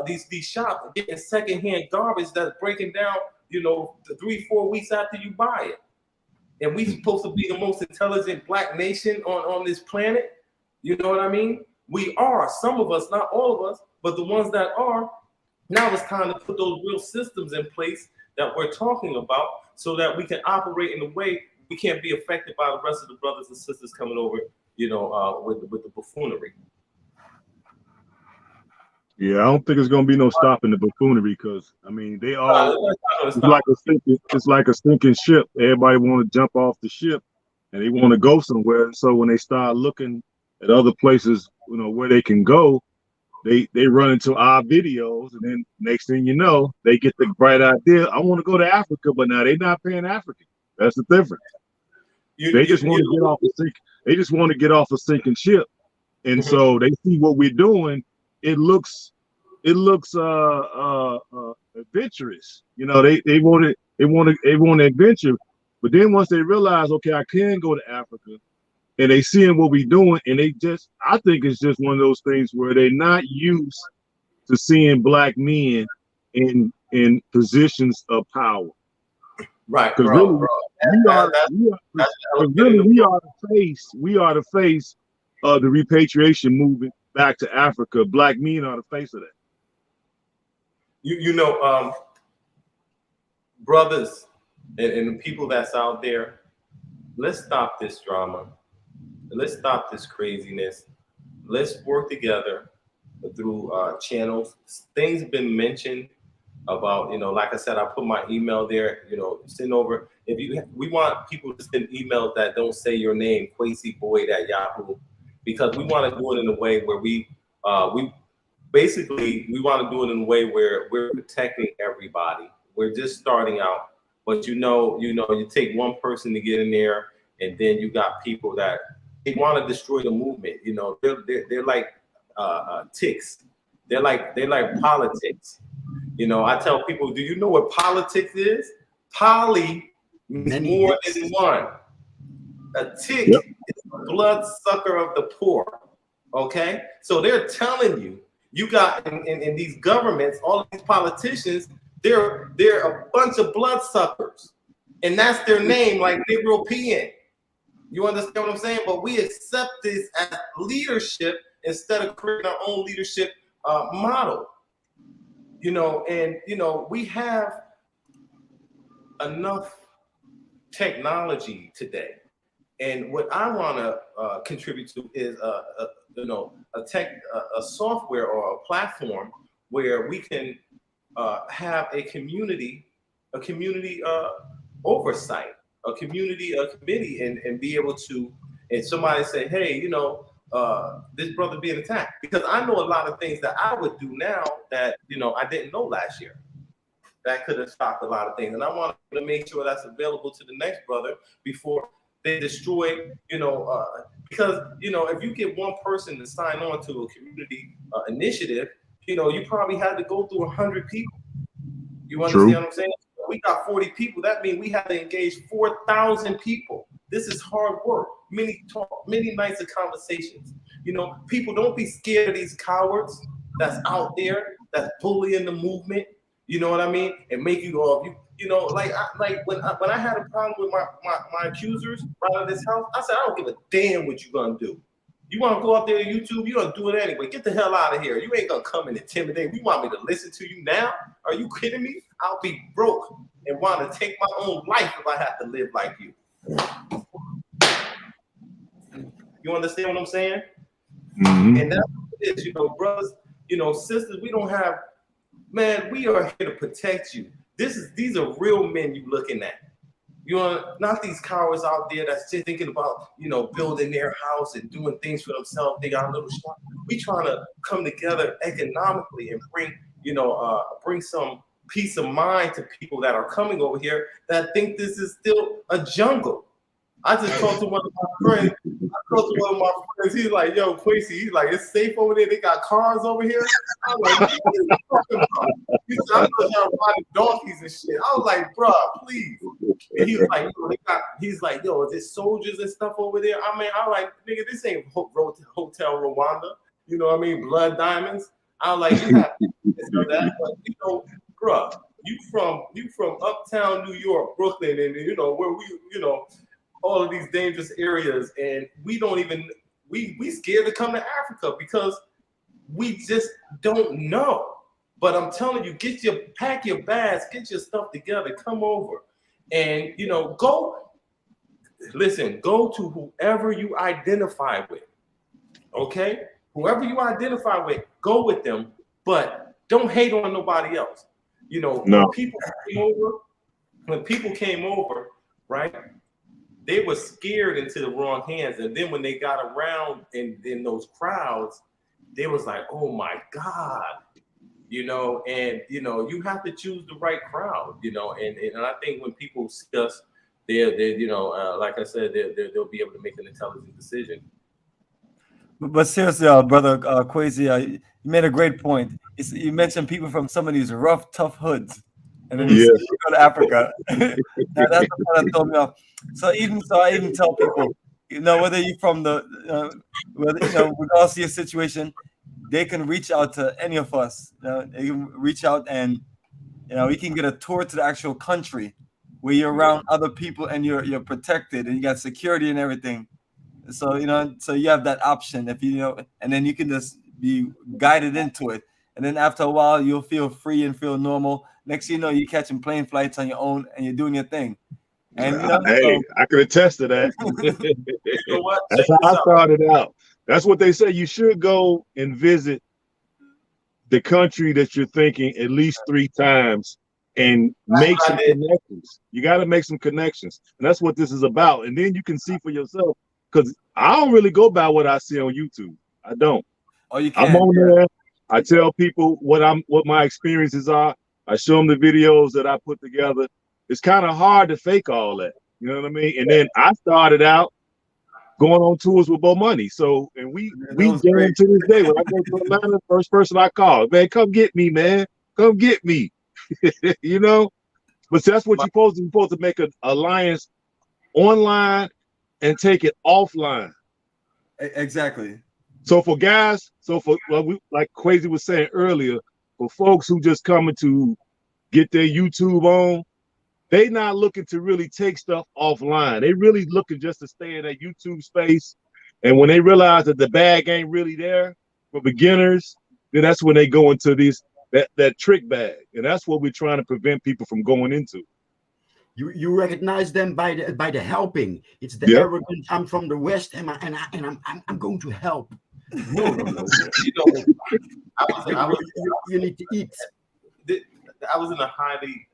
these shops and getting secondhand garbage that's breaking down, 3-4 weeks after you buy it. And we supposed to be the most intelligent black nation on this planet. You know what I mean? We are, some of us, not all of us, but the ones that are. Now it's time to put those real systems in place that we're talking about so that we can operate in a way we can't be affected by the rest of the brothers and sisters coming over, with the buffoonery. Yeah, I don't think it's gonna be no stopping the buffoonery because I mean they all It's it's like a sinking ship. Everybody want to jump off the ship and they want to go somewhere. And so when they start looking at other places, you know, where they can go, they run into our videos, and then next thing you know, they get the bright idea. I want to go to Africa, but now they're not paying African. That's the difference. They just want to get off the sink. They just want to get off a sinking ship, and so they see what we're doing. It looks adventurous. You know, they want adventure, but then once they realize, okay, I can go to Africa, and they seeing what we doing, and I think it's just one of those things where they're not used to seeing black men in positions of power. Right, because bro. We are the face of the repatriation movement back to Africa. Black men are the face of that. You know, brothers and the people that's out there, let's stop this drama. Let's stop this craziness. Let's work together through channels. Things been mentioned about, you know, like I said, I put my email there, you know, send over. We want people to send emails that don't say your name, Kwesi Boyd at Yahoo, because we want to do it in a way where we want to do it in a way where we're protecting everybody. We're just starting out, but you take one person to get in there, and then you got people that they want to destroy the movement. You know, they're like ticks. They're like politics. You know, I tell people, do you know what politics is? Poly means more than one. A tick is a bloodsucker of the poor. Okay, so they're telling you, you got in these governments, all of these politicians, they're a bunch of bloodsuckers, and that's their name, like European. You understand what I'm saying? But we accept this as leadership instead of creating our own leadership model. You know, and you know, we have enough technology today, and what I want to contribute to is a software or a platform where we can have a community oversight, a committee, and be able to, and somebody say, hey, you know, this brother being attacked, because I know a lot of things that I would do now that, you know, I didn't know last year. That could have stopped a lot of things, and I want to make sure that's available to the next brother before they destroy, you know, because, you know, if you get one person to sign on to a community initiative, you know, you probably had to go through 100 people. You understand what I'm saying? We got 40 people. That means we had to engage 4,000 people. This is hard work. Many nights of conversations. You know, people, don't be scared of these cowards that's out there, that's bullying the movement. You know what I mean? And make you go, you know, like when I had a problem with my accusers out of this house, I said, I don't give a damn what you're gonna do. You want to go out there to YouTube, you're gonna do it anyway. Get the hell out of here. You ain't gonna come and intimidate. You want me to listen to you now? Are you kidding me? I'll be broke and want to take my own life if I have to live like you. You understand what I'm saying? Mm-hmm. And that's what it is, you know, brothers, you know, sisters, we don't have, man, we are here to protect you. These are real men you looking at. You know, not these cowards out there that's just thinking about, you know, building their house and doing things for themselves. They got a little shop. We trying to come together economically and bring, you know, bring some peace of mind to people that are coming over here that think this is still a jungle. I just talked to one of my friends. He's like, yo, Kwesi, he's like, it's safe over there. They got cars over here. I'm like, what are you talking about? He said, I'm just riding donkeys and shit. I was like, bro, please. And he was like, he's like, yo, is there soldiers and stuff over there? I mean, I'm like, nigga, this ain't Hotel Rwanda. You know what I mean? Blood diamonds. I'm like, you have this or that, but you know, bro, you from uptown New York, Brooklyn, and you know where we, you know, all of these dangerous areas, and we don't even we scared to come to Africa because we just don't know. But I'm telling you, pack your bags, get your stuff together, come over, and you know, go to whoever you identify with. Okay, whoever you identify with, go with them but don't hate on nobody else. You know, No. when people came over, right? They were scared into the wrong hands, and then when they got around in those crowds, they was like, "Oh my God," you know. And you know, you have to choose the right crowd, you know. And I think when people see us, they you know, like I said, they'll be able to make an intelligent decision. But seriously, brother Kwesi, you made a great point. You mentioned people from some of these rough, tough hoods, and then you go to Africa. That's the part that threw me off. So I even tell people, you know, whether you're from whether you know, regardless of your situation, they can reach out to any of us. They can reach out, and you know, we can get a tour to the actual country where you're around other people and you're protected and you got security and everything. So you know, so you have that option if you know, and then you can just be guided into it. And then after a while, you'll feel free and feel normal. Next, you know, you're catching plane flights on your own and you're doing your thing. And you know, hey, I can attest to that. You know what? That's how I started out. That's what they say. You should go and visit the country that you're thinking at least 3 times and make some connections. You got to make some connections. And that's what this is about. And then you can see for yourself. Because I don't really go by what I see on YouTube. I don't. Oh, you can. I'm on there. I tell people what my experiences are. I show them the videos that I put together. It's kind of hard to fake all that. You know what I mean? And then I started out going on tours with Bomani. So, and we jam to this day. When I go to Atlanta, first person I call, man, come get me, man. Come get me. You know? But that's what you're supposed to do. You're supposed to make an alliance online and take it offline. Exactly. So for guys, like Kwesi was saying earlier, for folks who just coming to get their YouTube on, they not looking to really take stuff offline. They really looking just to stay in that YouTube space. And when they realize that the bag ain't really there for beginners, then that's when they go into that trick bag. And that's what we're trying to prevent people from going into. You recognize them by the helping. It's the arrogant. I'm from the West, and I'm going to help. No. You know, you need to eat. I was in a highly,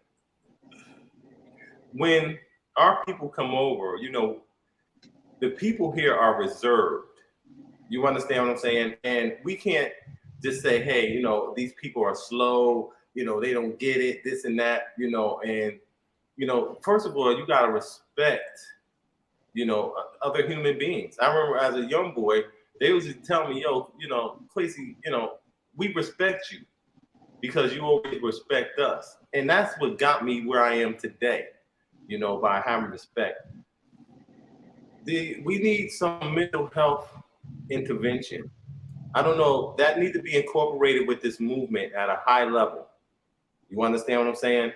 when our people come over, you know, the people here are reserved. You understand what I'm saying? And we can't just say, hey, you know, these people are slow, you know, they don't get it, this and that, you know. And you know, first of all, you got to respect, you know, other human beings. I remember as a young boy, they used to tell me, yo, you know, Kwesi, you know, we respect you because you always respect us. And that's what got me where I am today, you know, by having respect. We need some mental health intervention. I don't know, that needs to be incorporated with this movement at a high level. You understand what I'm saying?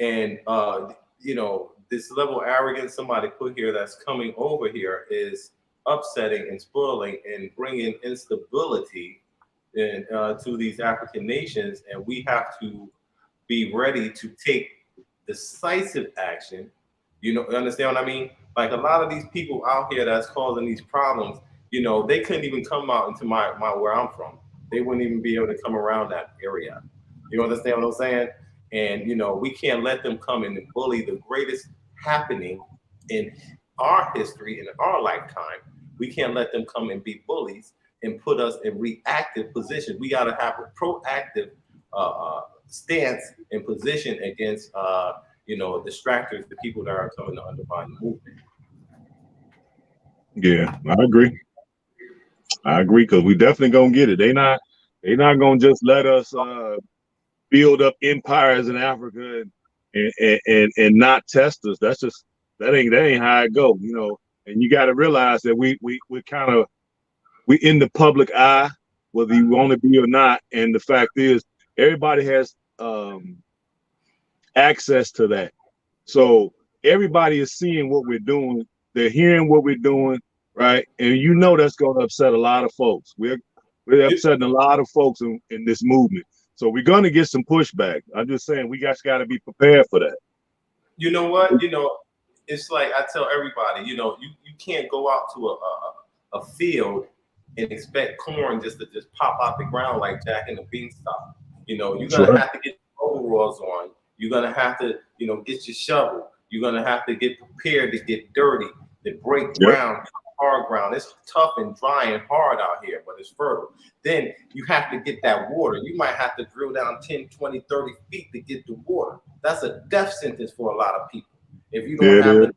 And, you know, this level of arrogance somebody put here that's coming over here is upsetting and spoiling and bringing instability to these African nations. And we have to be ready to take decisive action. You know, understand what I mean? Like a lot of these people out here that's causing these problems, you know, they couldn't even come out into my where I'm from. They wouldn't even be able to come around that area. You understand what I'm saying? And, you know, we can't let them come in and bully the greatest happening in our history, in our lifetime. We can't let them come and be bullies and put us in reactive position. We got to have a proactive stance and position against, you know, distractors, the people that are coming to undermine the movement. Yeah, I agree. Because we definitely going to get it. They not going to just let us build up empires in Africa and not test us. That ain't how it go, you know. And you got to realize that we in the public eye, whether you want to be or not. And the fact is, everybody has access to that. So everybody is seeing what we're doing. They're hearing what we're doing, right? And you know that's going to upset a lot of folks. We're upsetting a lot of folks in this movement. So we're going to get some pushback. I'm just saying we got to be prepared for that. You know what? You know, it's like I tell everybody, you know, you can't go out to a field and expect corn just to just pop out the ground like Jack and the Beanstalk. You know, you're That's gonna right. have to get overalls on. You're gonna have to, you know, get your shovel. You're gonna have to get prepared to get dirty, to break Yep. ground, hard ground. It's tough and dry and hard out here, but it's fertile. Then you have to get that water. You might have to drill down 10, 20, 30 feet to get the water. That's a death sentence for a lot of people. If you don't have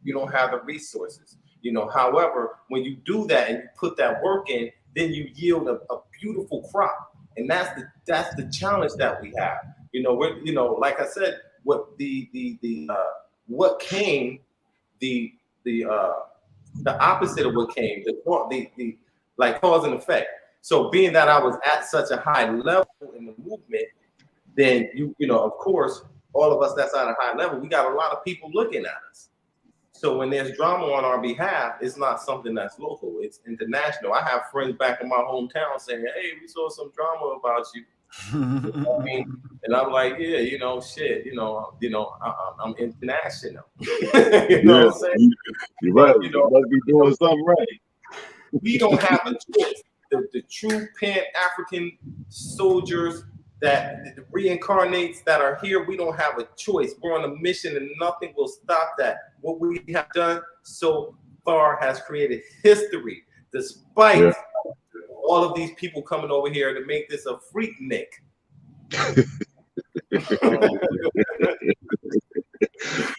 you don't have the resources. You know, however, when you do that and you put that work in, then you yield a beautiful crop. And that's the challenge that we have. You know, we're, you know, like I said, what what came, the opposite of what came, the like cause and effect. So being that I was at such a high level in the movement, then you know, of course, all of us that's at a high level, we got a lot of people looking at us. So when there's drama on our behalf, it's not something that's local, it's international. I have friends back in my hometown saying, hey, we saw some drama about you. You know what I mean? And I'm like, yeah, you know, shit, I'm international. You know what I'm saying? You're right. You know, must be doing something right. We don't have a choice. The true Pan-African soldiers that reincarnates that are here, we don't have a choice. We're on a mission and nothing will stop that. What we have done so far has created history, despite all of these people coming over here to make this a freak nick. That's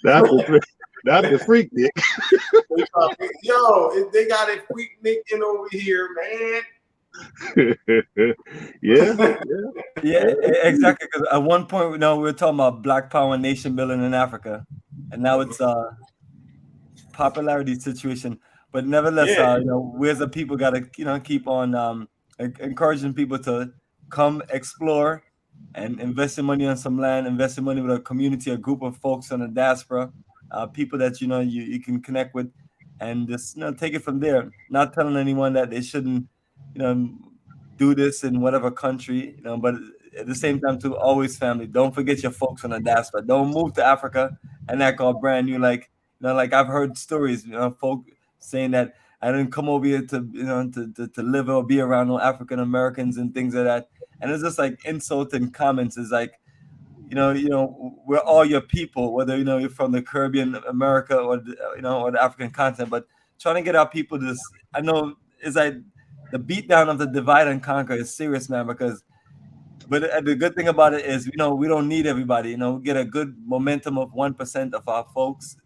the freak nick. Yo, they got it freak nicking over here, man. Yeah, exactly. Because at one point, we were talking about Black Power nation building in Africa, and now it's a popularity situation. But nevertheless, we as a people got to keep on encouraging people to come explore and investing money on some land, investing money with a community, a group of folks on the diaspora, people that you can connect with, and just take it from there. Not telling anyone that they shouldn't do this in whatever country, but at the same time too, always family. Don't forget your folks on the diaspora. Don't move to Africa and act all brand new. Like I've heard stories, folk saying that I didn't come over here to live or be around no African Americans and things like that. And it's just like insulting comments. Is like, we're all your people, whether you're from the Caribbean, America, or or the African continent. But trying to get our people to this, I know it's like the beatdown of the divide and conquer is serious, man. But the good thing about it is, we don't need everybody. We get a good momentum of 1% of our folks.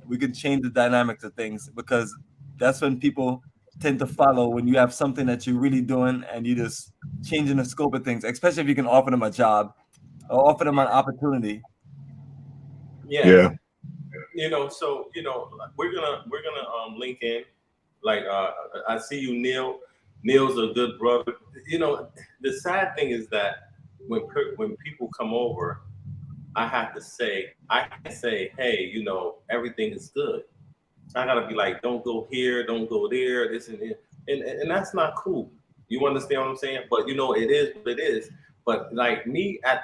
We can change the dynamics of things, because that's when people tend to follow, when you have something that you're really doing and you just changing the scope of things, especially if you can offer them a job or offer them an opportunity. Yeah. So we're gonna link in. Like I see you, Neil. Neil's a good brother. The sad thing is that when people come over, I can't say, hey, everything is good. I gotta be like, don't go here, don't go there, this and that. And that's not cool. You understand what I'm saying? But it is what it is. But like me, I'm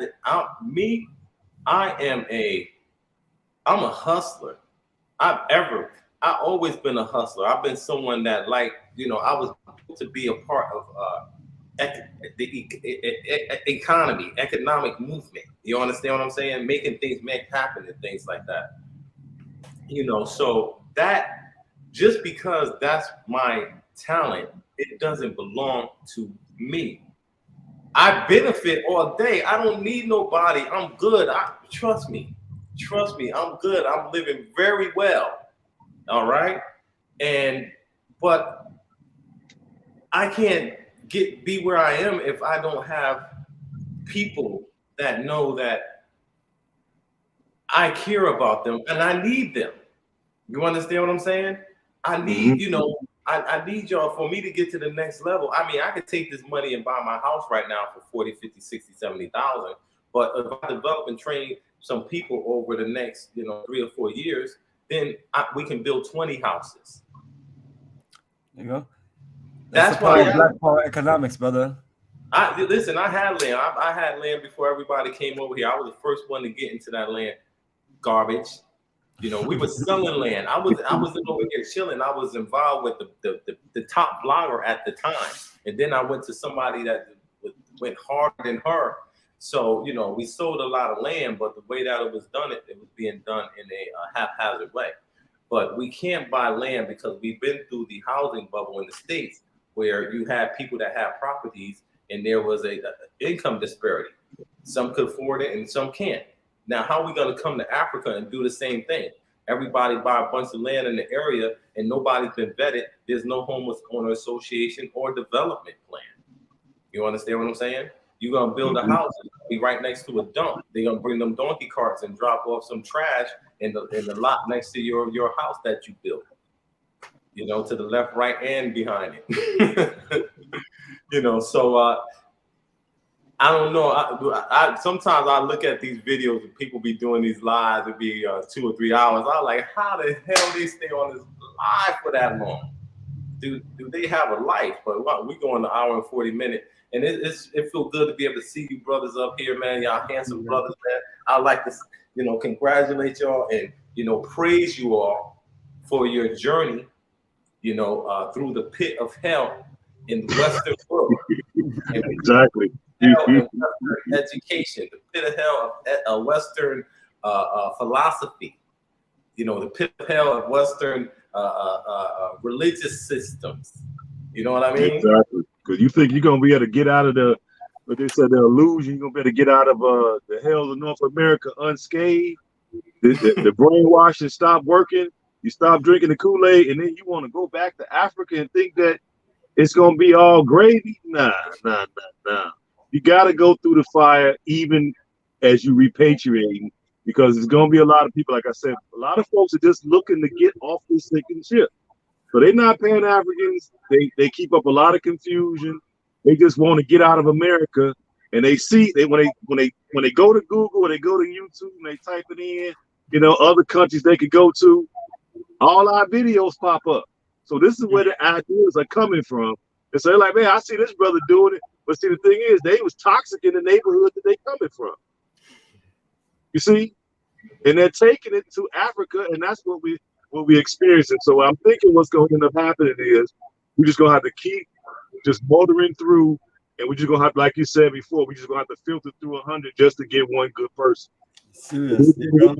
a hustler. I've always been a hustler. I've been someone that I was to be a part of the economy, economic movement. You understand what I'm saying? Making things happen and things like that. So that, just because that's my talent, it doesn't belong to me. I benefit all day. I don't need nobody. I'm good. Trust me, I'm good. I'm living very well. All right. But I can't be where I am if I don't have people that know that I care about them and I need them. You understand what I'm saying? I need, I need y'all for me to get to the next level. I mean, I could take this money and buy my house right now for 40, 50, 60, 70,000. But if I develop and train some people over the next, 3 or 4 years, then we can build 20 houses. There you go. That's why Black Power economics, brother. Listen, I had land. I had land before everybody came over here. I was the first one to get into that land. Garbage. You know, we were selling land. I wasn't over here chilling. I was involved with the top blogger at the time, and then I went to somebody that went harder than her. So, you know, we sold a lot of land, but the way that it was done, it was being done in a haphazard way. But we can't buy land because we've been through the housing bubble in the States where you had people that have properties and there was a income disparity. Some could afford it and some can't. Now, how are we going to come to Africa and do the same thing? Everybody buy a bunch of land in the area and nobody's been vetted. There's no homeless owner association or development plan. You understand what I'm saying? You're going to build a house, be right next to a dump. They're going to bring them donkey carts and drop off some trash in the lot next to your house that you built. You know, to the left, right, and behind it. You know, so I don't know. I sometimes I look at these videos and people be doing these lives. It'd be 2 or 3 hours. I'm like, how the hell they stay on this live for that long? Do they have a life? But we go on an hour and 40 minutes, and it feels good to be able to see you brothers up here, man. Y'all handsome brothers, man. I like to, you know, congratulate y'all and, you know, praise you all for your journey, you know, through the pit of hell in the Western world. Exactly. Education, the pit of hell of Western philosophy, you know, the pit of hell of Western religious systems. You know what I mean? Exactly. Because you think you're gonna be able to get out of what they said, the illusion. You're gonna be able to get out of the hell of North America unscathed. The brainwashing stop working. You stop drinking the Kool-Aid, and then you want to go back to Africa and think that it's gonna be all gravy. Nah. You got to go through the fire even as you repatriating, because there's going to be a lot of people, like I said, a lot of folks are just looking to get off this sinking ship. So they're not Pan-Africans. They keep up a lot of confusion. They just want to get out of America, and they see when they go to Google or they go to YouTube and they type it in, you know, other countries they could go to, all our videos pop up. So this is where the ideas are coming from. And so they're like, man, I see this brother doing it. But see, the thing is, they was toxic in the neighborhood that they coming from. You see? And they're taking it to Africa, and that's what we experiencing. So I'm thinking what's going to end up happening is we're just going to have to keep just motoring through, and we're just going to have, like you said before, we're just going to have to filter through 100 just to get one good person. Seriously, bro.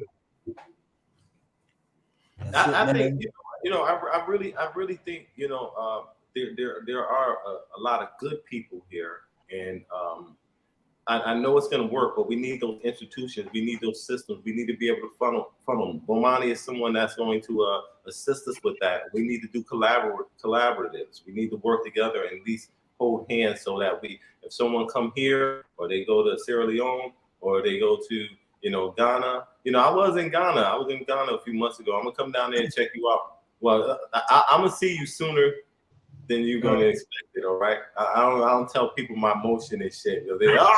I think, you know, I really think, you know, there are a lot of good people here, and I know it's going to work, but we need those institutions, we need those systems, we need to be able to funnel them. Bomani is someone that's going to assist us with that. We need to do collaboratives. We need to work together and at least hold hands so that if someone come here or they go to Sierra Leone or they go to, you know, Ghana. You know, I was in Ghana a few months ago. I'm gonna come down there and check you out. Well, I'm gonna see you sooner than you're gonna expect it. All right. I don't tell people my motion and shit. They're like,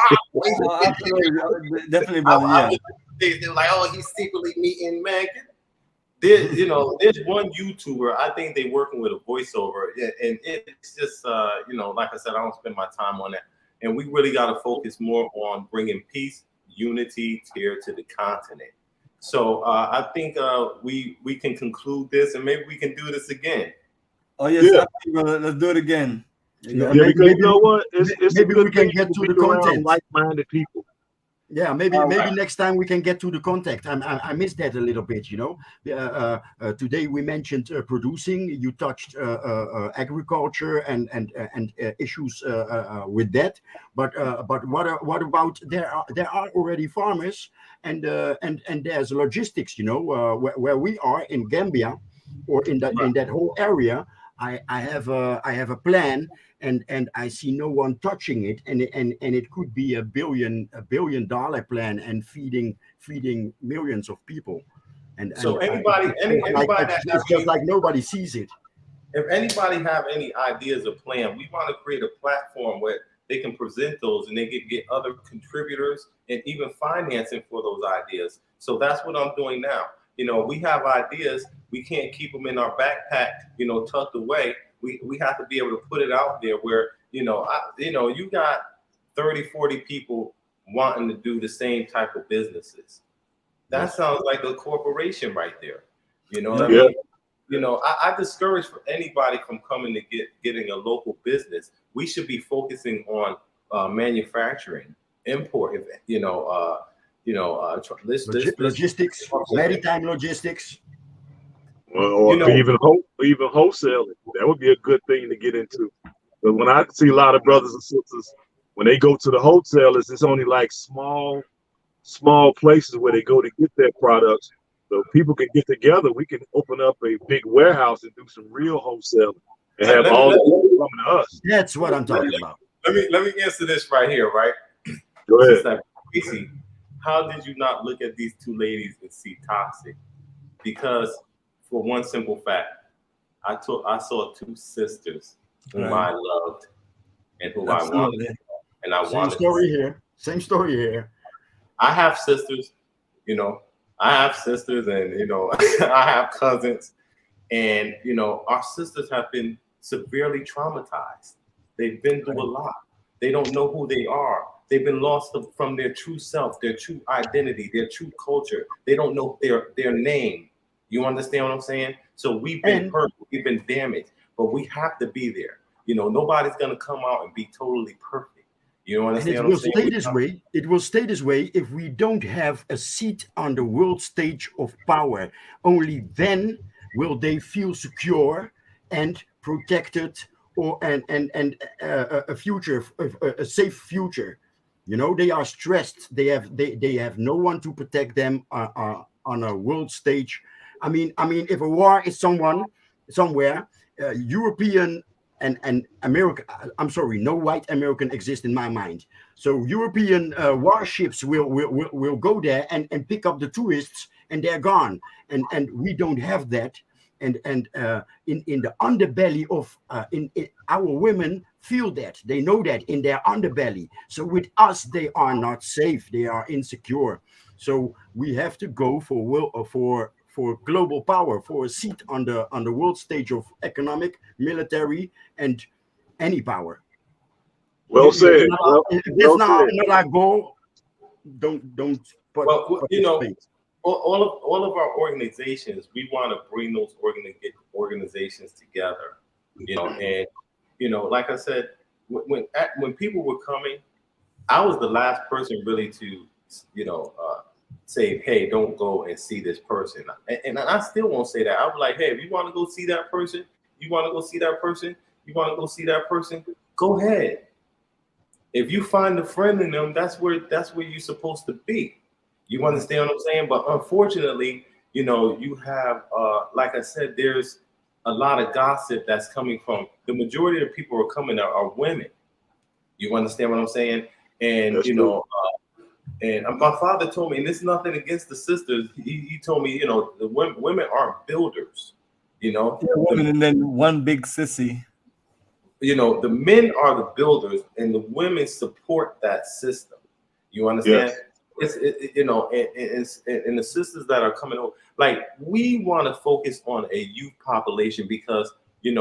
definitely, brother. Yeah. They're like, oh, he's secretly meeting man. There's one YouTuber. I think they're working with a voiceover, and it's just you know, like I said, I don't spend my time on that. And we really got to focus more on bringing peace, unity here to the continent. So I think we can conclude this, and maybe we can do this again. Oh yes, brother. Let's do it again. Yeah, because you know what? Maybe we can get to the content. Like-minded people. Yeah, maybe next time we can get to the contact. I missed that a little bit, you know. Today we mentioned producing. You touched agriculture and issues with that. But what about there are already farmers and there's logistics, you know, where we are in Gambia or in that whole area. I have a plan. And I see no one touching it, and it could be a $1 billion plan and feeding millions of people. And so anybody it's just like nobody sees it. If anybody have any ideas or plan, we want to create a platform where they can present those and they can get other contributors and even financing for those ideas. So that's what I'm doing now. You know, we have ideas, we can't keep them in our backpack, you know, tucked away. We have to be able to put it out there where, you know, you got 30, 40 people wanting to do the same type of businesses. That sounds like a corporation right there. You know what I Yeah. mean? You know, I discourage for anybody from coming to getting a local business. We should be focusing on manufacturing, import. Logistics, maritime logistics. Well, or You know- even wholesaling. That would be a good thing to get into. But when I see a lot of brothers and sisters, when they go to the wholesalers, it's only like small places where they go to get their products. So people can get together. We can open up a big warehouse and do some real wholesaling and have all the people coming to us. That's what I'm talking about. Let me answer this right here, right? Go ahead. Just like, Kwesi, how did you not look at these two ladies and see toxic? Because for one simple fact, I saw two sisters whom I loved and who I wanted. And I wanted. Same story here. I have sisters, you know, and, you know, I have cousins, and, you know, our sisters have been severely traumatized. They've been through a lot. They don't know who they are. They've been lost from their true self, their true identity, their true culture. They don't know their name. You understand what I'm saying? So we've been hurt, we've been damaged, but we have to be there. You know, nobody's going to come out and be totally perfect. You understand what I'm saying? It will stay this way if we don't have a seat on the world stage of power. Only then will they feel secure and protected, or a future, a safe future. You know, they are stressed. They have no one to protect them on a world stage. I mean, if a war is somewhere, European and America, I'm sorry, no white American exists in my mind. So European warships will go there and pick up the tourists, and they're gone. And we don't have that. And in the underbelly of our women feel that. They know that in their underbelly. So with us, they are not safe. They are insecure. So we have to go for global power, for a seat on the world stage of economic, military, and any power. Well said. If it's not our goal, don't put you know, all of our organizations, we want to bring those organizations together. You know, and you know, like I said, when people were coming, I was the last person really to, you know, say, hey, don't go and see this person. And I still won't say that. I'm like, hey, if you want to go see that person, you want to go see that person, you want to go see that person, go ahead. If you find a friend in them, that's where you're supposed to be. You understand what I'm saying? But unfortunately, you know, you have, like I said, there's a lot of gossip that's coming from the majority of the people who are coming are women. You understand what I'm saying? And that's you know, and my father told me, and this is nothing against the sisters. He told me, you know, the women aren't builders. You know, women and then one big sissy. You know, the men are the builders, and the women support that system. You understand? Yes. You know, and the sisters that are coming over, like, we want to focus on a youth population because you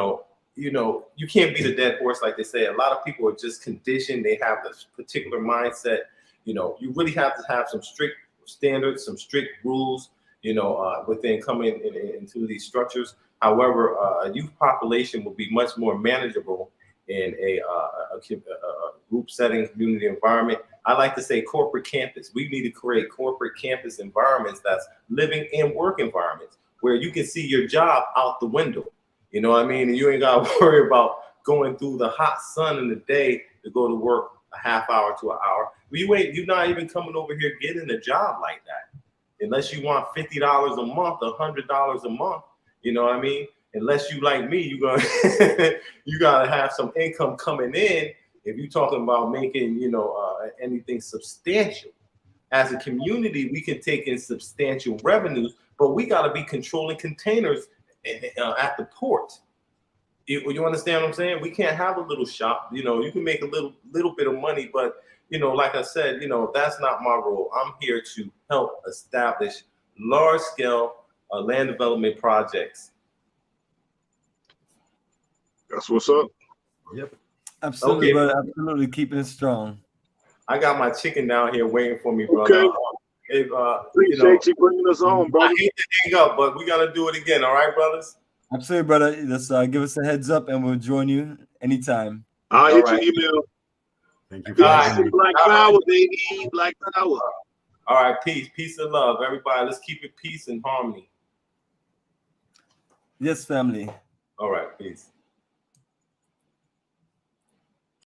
can't beat a dead horse, like they say. A lot of people are just conditioned. They have this particular mindset. You know, you really have to have some strict standards, some strict rules, you know, within coming into these structures. However, a youth population will be much more manageable in a group setting, community environment. I like to say corporate campus. We need to create corporate campus environments that's living and work environments where you can see your job out the window. You know what I mean? And you ain't got to worry about going through the hot sun in the day to go to work a half hour to an hour. You're not even coming over here getting a job like that. Unless you want $50 a month, $100 a month. You know what I mean? Unless you like me, you gotta have some income coming in if you're talking about making, you know, anything substantial. As a community, we can take in substantial revenues, but we gotta be controlling containers at the port. You understand what I'm saying? We can't have a little shop. You know, you can make a little bit of money, but you know, like I said, you know, that's not my role. I'm here to help establish large-scale land development projects. That's what's up. Yep. Absolutely, Okay. brother. Absolutely, keeping it strong. I got my chicken down here waiting for me, brother. Okay. If Appreciate you bringing us on, I brother. hate to hang up, but we gotta do it again. All right, brothers. Absolutely, brother. Just give us a heads up, and we'll join you anytime. I'll All hit right. your email. Thank you for All right. having me. Black power, baby. Black power. All right, peace and love, everybody. Let's keep it peace and harmony. Yes, family. All right, peace.